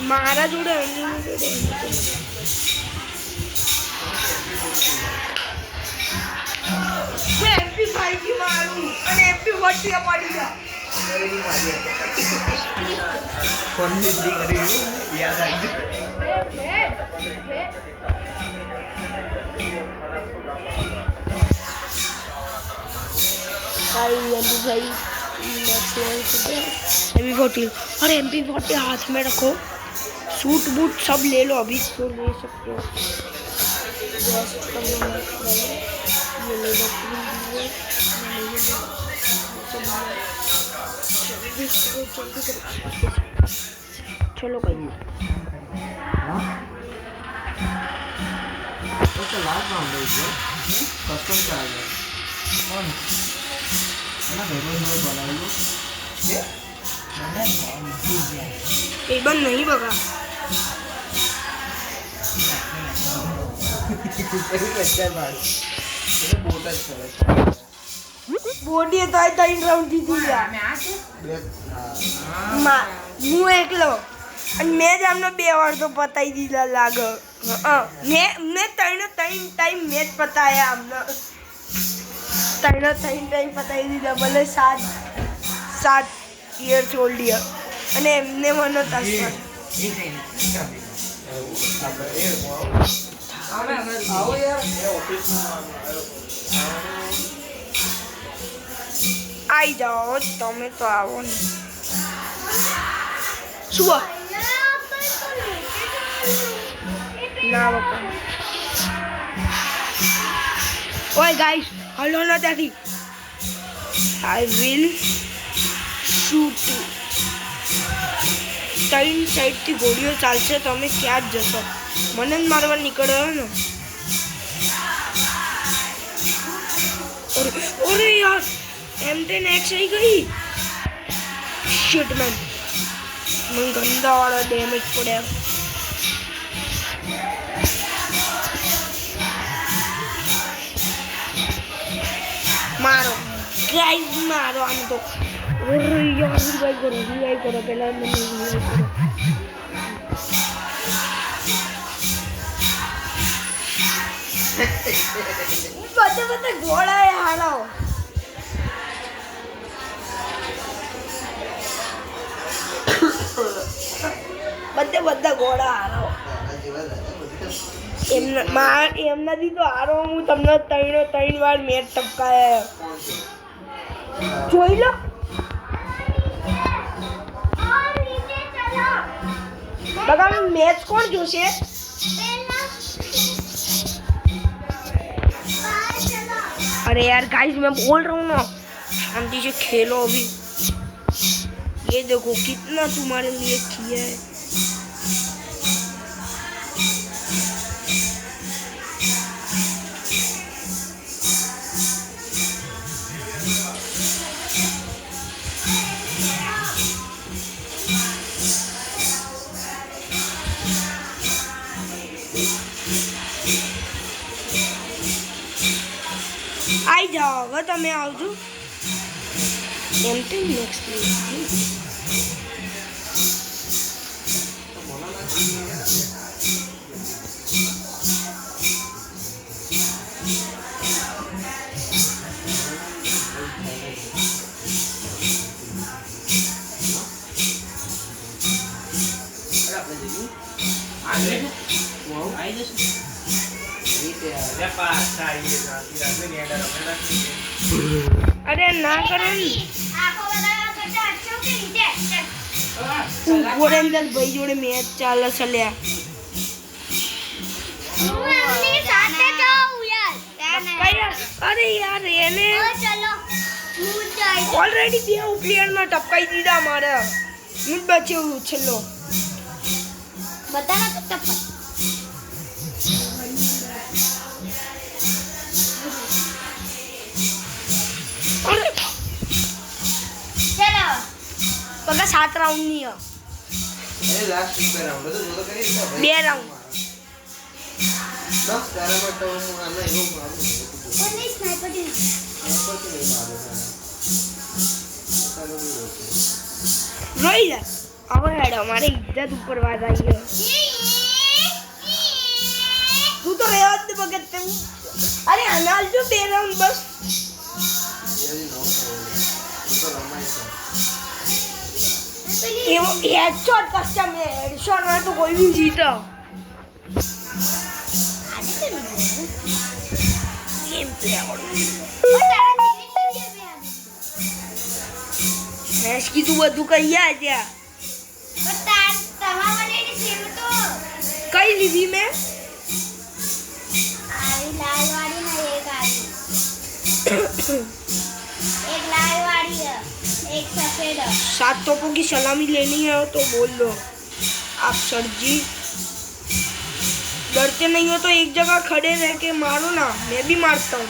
મારા જોડે અનલિમિટેડ મેં એમપી 5 થી મારું અને એમપી 40 પડી ગયા. કોની કરી યાદ આવી MP40 और MP40 हाथ में रखो. सूट बूट सब ले लो अभी तो ले सकते हो. चलो भाई तो लास्ट राउंड है जो कस्टम का आ गया कौन ना भेरो में बना लो ये एक बार नहीं बगा अच्छा बात ये बहुत अच्छा है બોડી તો આ 3 રાઉન્ડ જીતી ગયા હું એકલો અને મેં જ આમનો 2 વાર તો પતાઈ દીધા લાગે. મેં ત્રણ ટાઈમ મેચ પતાયા આમને ત્રણ ટાઈમ પતાવી દીધા ભલે 7 યર્સ ઓલ્ડ અને એમને મને તાસ્તા आई जाओ તમે તો આવો ને શું ના બાપા ઓય ગાઈસ હલો ના ત્યાંથી આઈ વિલ શૂટ 3 સાઈડથી ગોળીઓ ચાલશે તમે ક્યાં જ જશો મને જ મારવા નીકળ્યો ને. અરે યાર M10X आई गई शिट मैन मैं गंदा वाला डैमेज पड़ा मारो गाइस मारो हम तो अरे यार रिवाइव करो पहला मैंने रिवाइव करो बच्चे घोड़ा है हारा બધા ઘોડા હારો એમનાથી તો હારો હું તમને 3 વાર મેચ ટપકાયા જોઈ લો. બગા મેચ કોણ જોશે? अरे यार गाइस मैं बोल रहा हूँ ना शांति से खेलो अभी. ये देखो कितना तुम्हारे लिए किया है. आई जाओ હવે તમે આવજો M10 નેક્સ્ટ अरे ना करो गोरेंद्र भाई जोड़े मैच चाल चलिया अरे यार એને ઓલરેડી બે પ્લેયર માં ટપકાઈ દીધા મારે હું બચ્યો છેલ્લો બતાના તો ટપક पगा 7 राउंड नहीं है ये लास्ट 2 राउंड तो जो तो करी 2 राउंड બસ તારા માટે હું આને એવો મારું પણ નહીં સ્નાઈપર થી પછી નહીં મારું તારું બી રોકે રોઈ જા હવે હેડો મારી ઇજ્જત ઉપર વાત આવી ગયો તું તો રેવા જ ભગત તું અરે અનાલ જો બે રાઉન્ડ બસ યારી નો તો રમાય છે એવો હેડશોટ કસ્ટમ હેડશોટ માં તો કોઈ બી જીતો ગેમ પ્લે મેચ કીધું બધું કઈ આ ત્યાં કઈ લીધી મેં सात तोपों की सलामी लेनी है तो बोल दो आप सर जी डरते नहीं हो तो एक जगह खड़े रह के मारो ना मैं भी मारता हूँ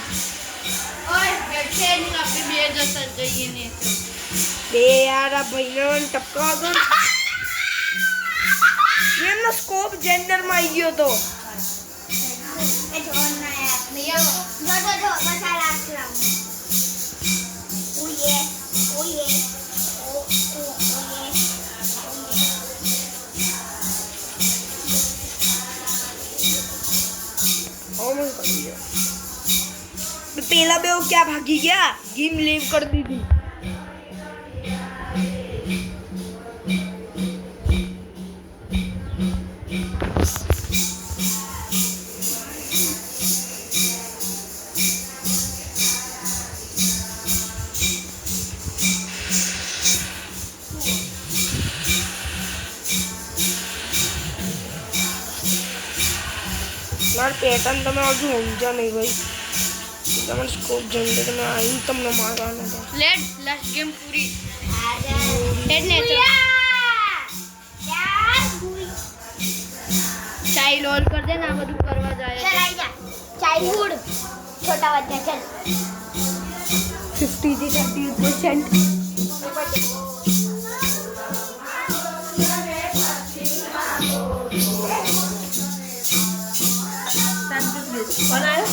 बे यार आप भैया टपका दो ये ना स्कोप जेंडर में आई गयो तो पहला बे वो क्या भागी गया गेम लीव कर दी थी यार पैटर्न तो मैं हजू समझा नहीं भाई તમને સ્કોપ જંડે તમે અહીં તમને મારવાનો હતો લેટ્સ ગેમ પૂરી હેડ ને ચાઇલ્ડ ઓલ કર દે ને આ બધું કરવા જાય ચલ આઈ જા ચાઇલ્ડહુડ છોટા બચ્ચા ચલ 50 થી 30% कौन आया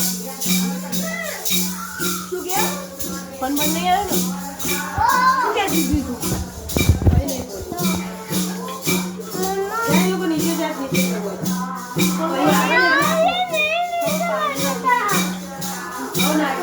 तू क्या कौन बनने आया ना तू क्या दीदी तू कोई नहीं बोल ये लोग नीचे जाके नीचे बोल कोई आ रहा है कौन आ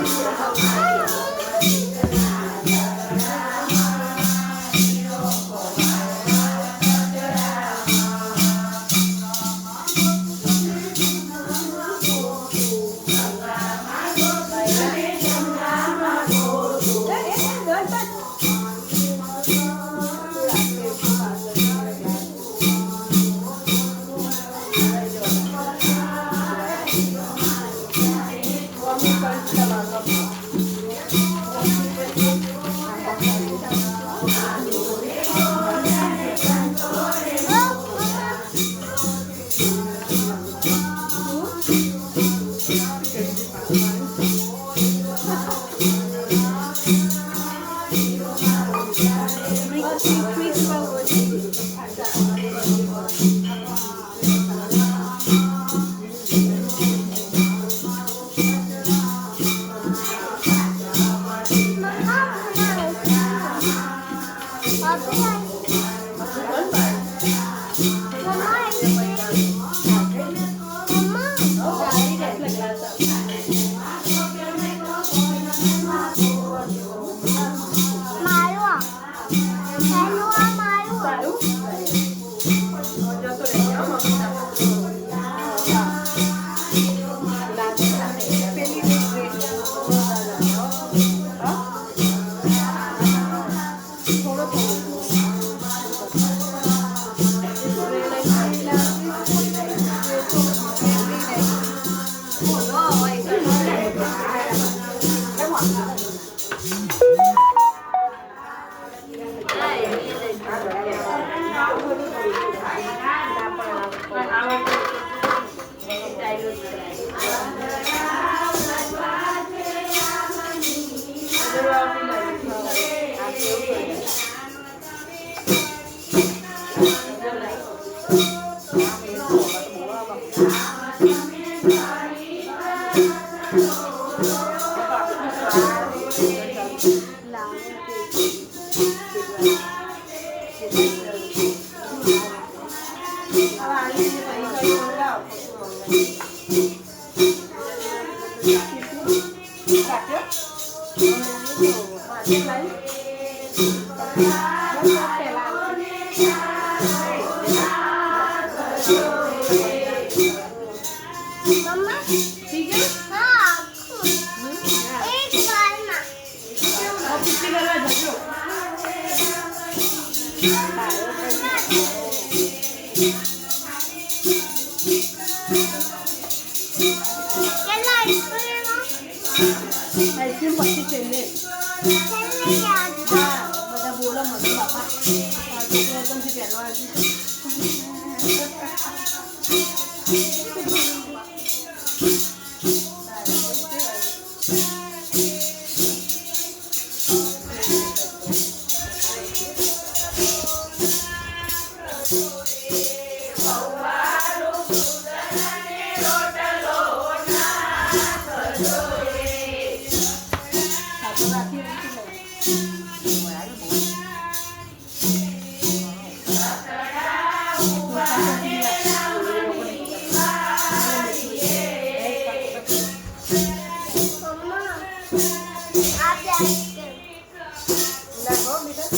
મમ્મા હા આખું એક વારમાં કેટલા આઈસ્ક્રીમ આઈસ્ક્રીમ પછી છેલ્લે યાદ બધા બોલો મને બાપા તમને પહેલો મમ્મા આ આઈસ્ક્રીમ લાગો બેટા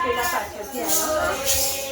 પેલા પાછળથી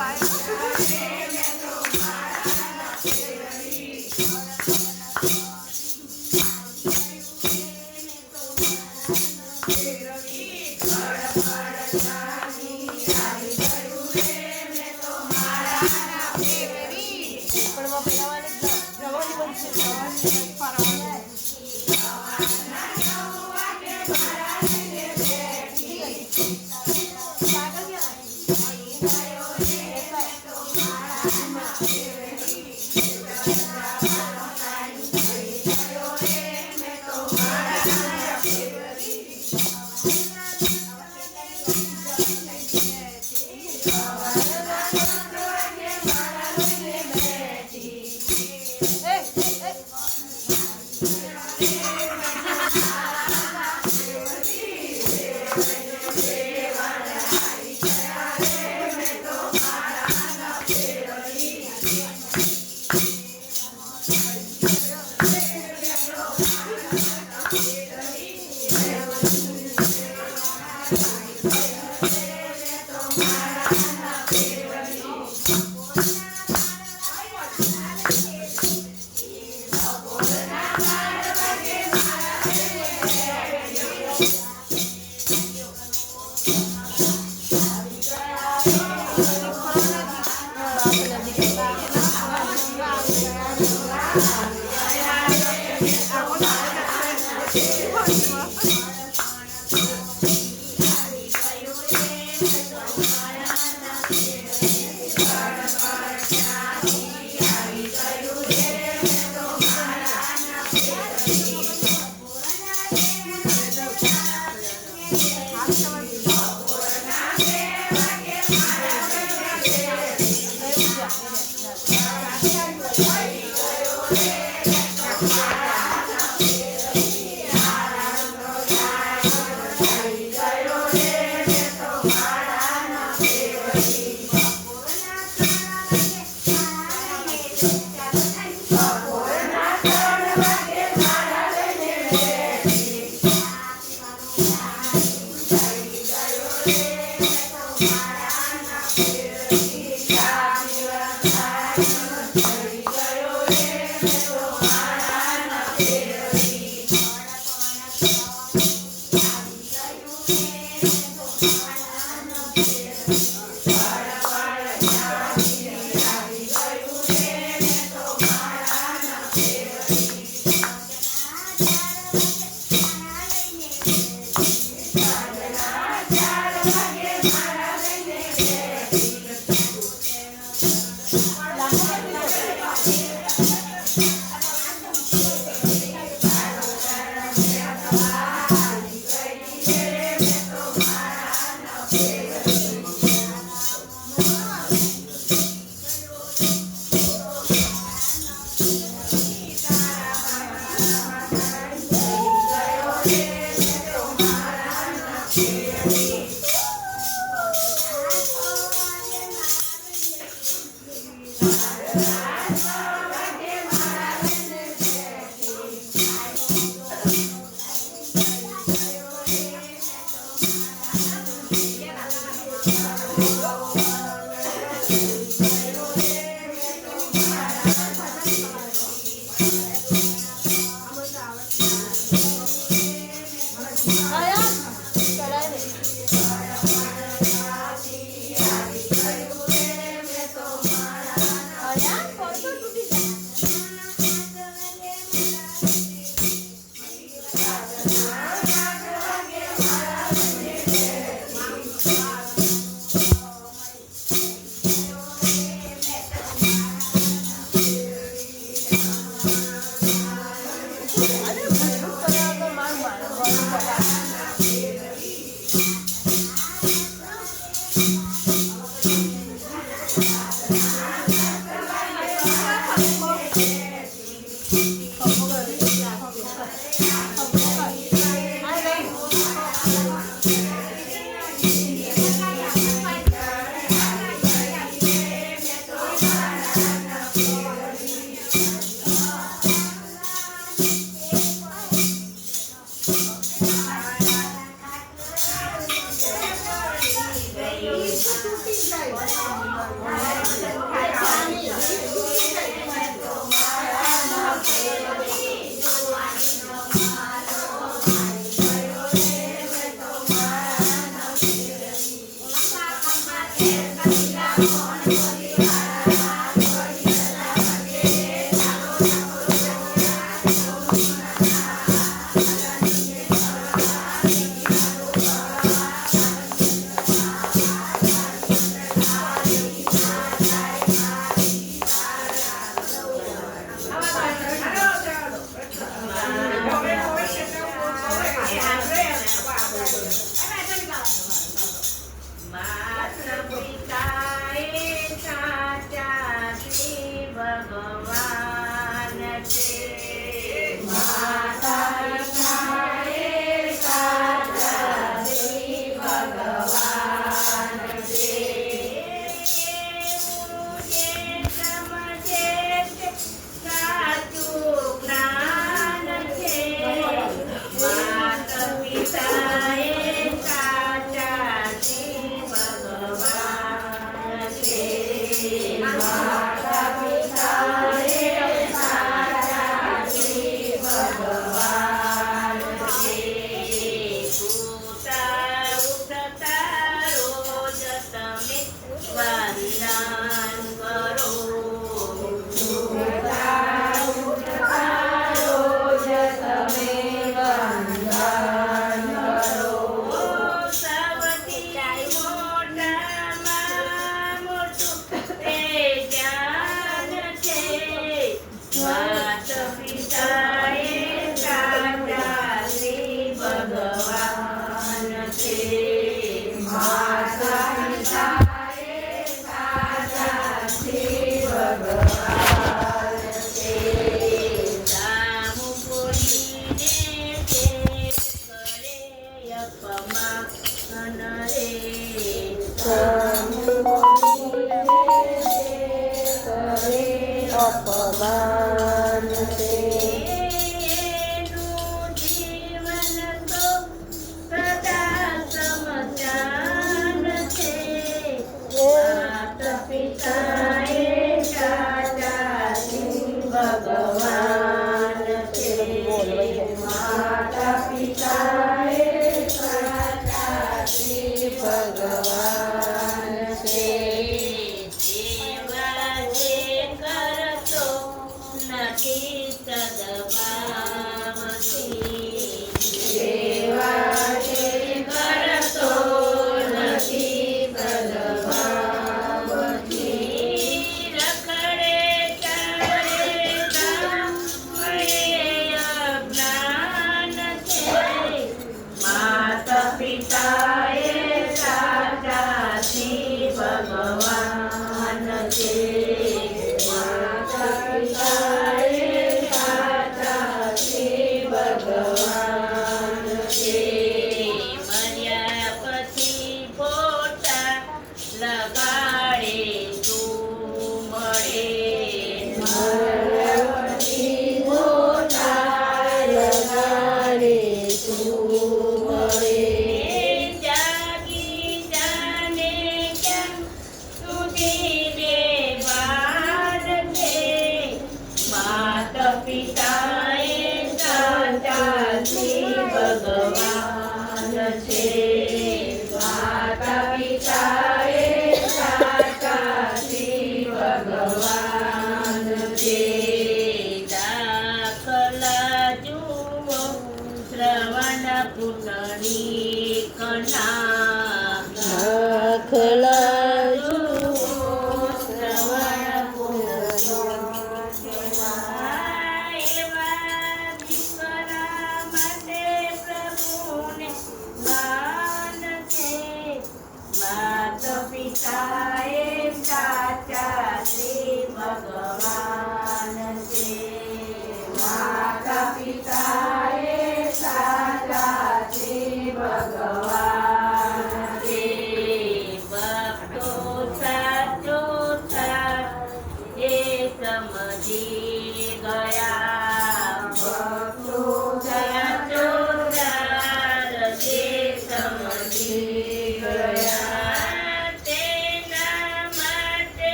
I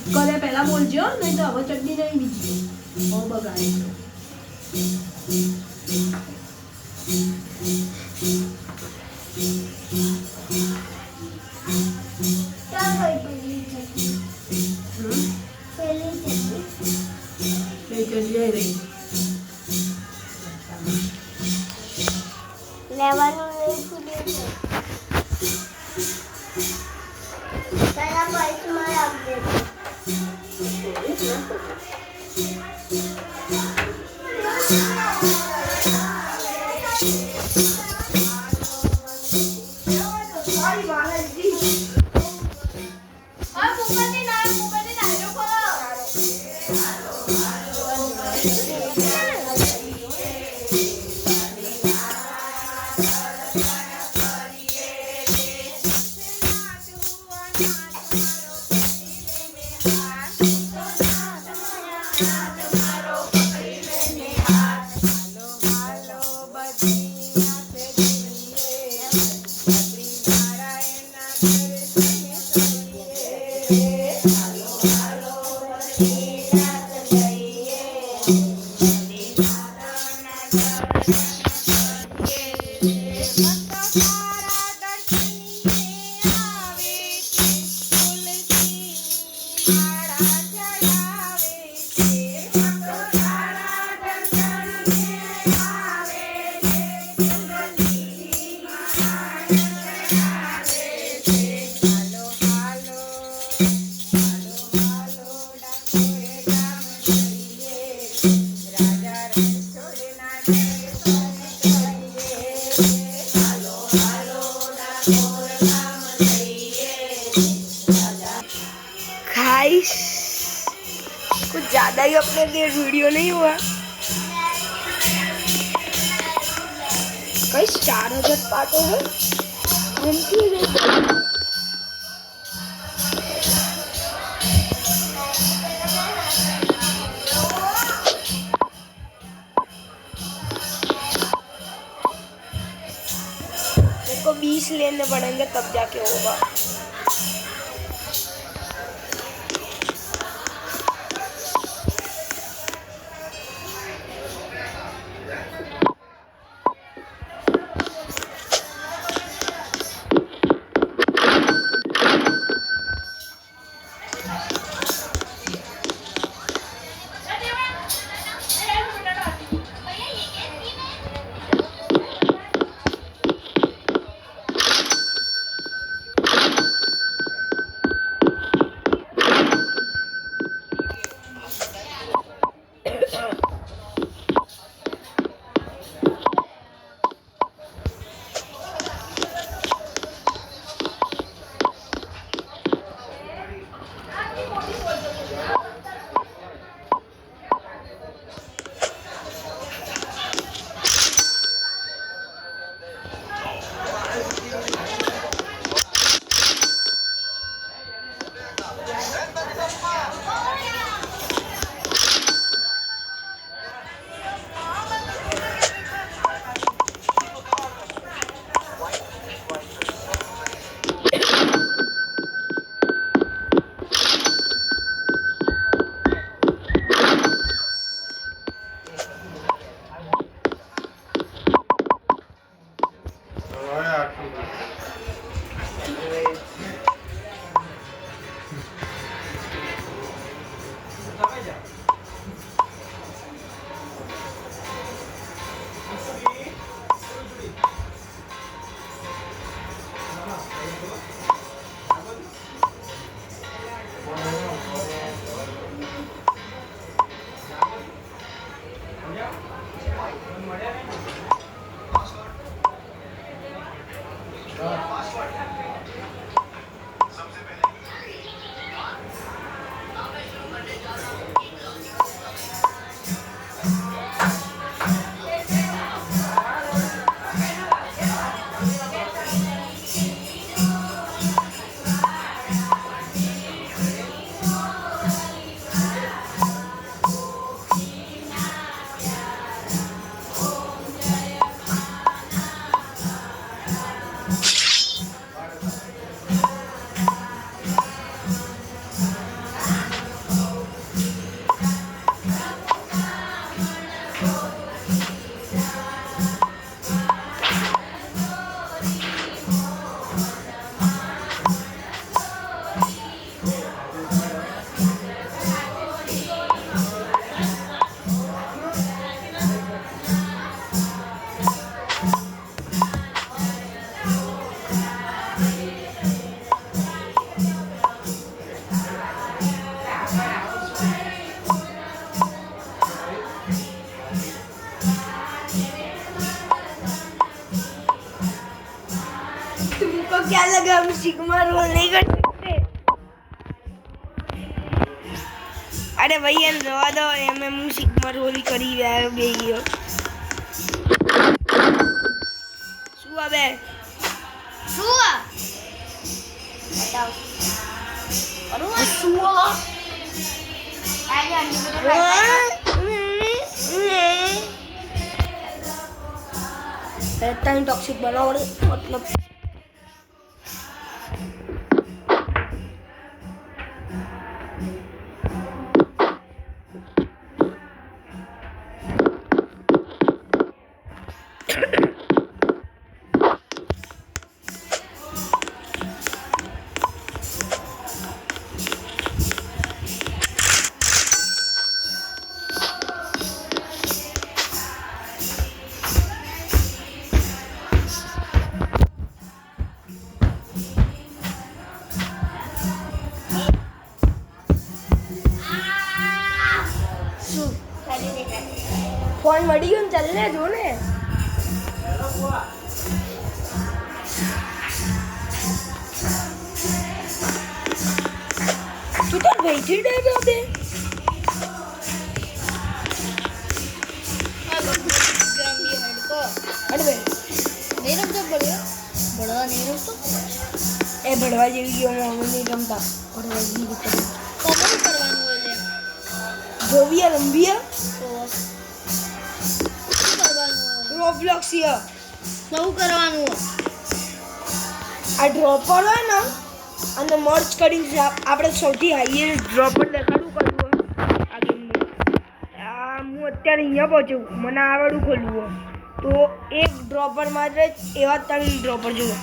કલે પહેલા બોલજો નહીં તો હવે ચટણી નહીં બીજી બહુ બગાડે લેવાનું નહીં ભૂલ્યું પહેલા પૈસમાં આપજે गाइस कुछ ज़्यादा ही अपने देर वीडियो नहीं हुआ कई 4000 पार्ट हो गए मेरे को 20 लेने पड़ेंगे तब जाके होगा પાસવર્ડ लगा हम सिग्मा रोल नहीं कर सकते। अरे भैया रवा दो मैं मुँह सिग्मा रोल करी गई શું હવે શું બતાવ કરું શું તને ટોક્સિક બનાવડે મતલબ ફોન મળી ગયો ને ચાલ ને જો ને તું તો બેઠી ડે બે અરે નહીં રમતો ભણવા નહીં રમતો એ ભણવા જેવી ગયો અમે નહીં રમતા ભણવા જેવી રીતે કોમન કરવાનું હોય જોવીએ રમવીએ તો શું કરવાનું રોબ્લોક્સ યર નવું કરવાનું આ ડ્રોપર હોય ને અને મર્જ કરીને આપણે સૌથી હાઈએસ્ટ ડ્રોપર દેખાડું કરવું આ ગેમનું હું અત્યારે અહીંયા પહોંચ્યું મને આવડું ખોલવું હોય તો એક ડ્રોપરમાં જ એવા 3 ડ્રોપર જુઓ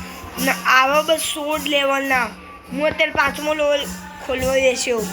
ને આવા બસ 16 લેવલના હું અત્યારે 5મો લેવલ ખોલવા બેસ્યો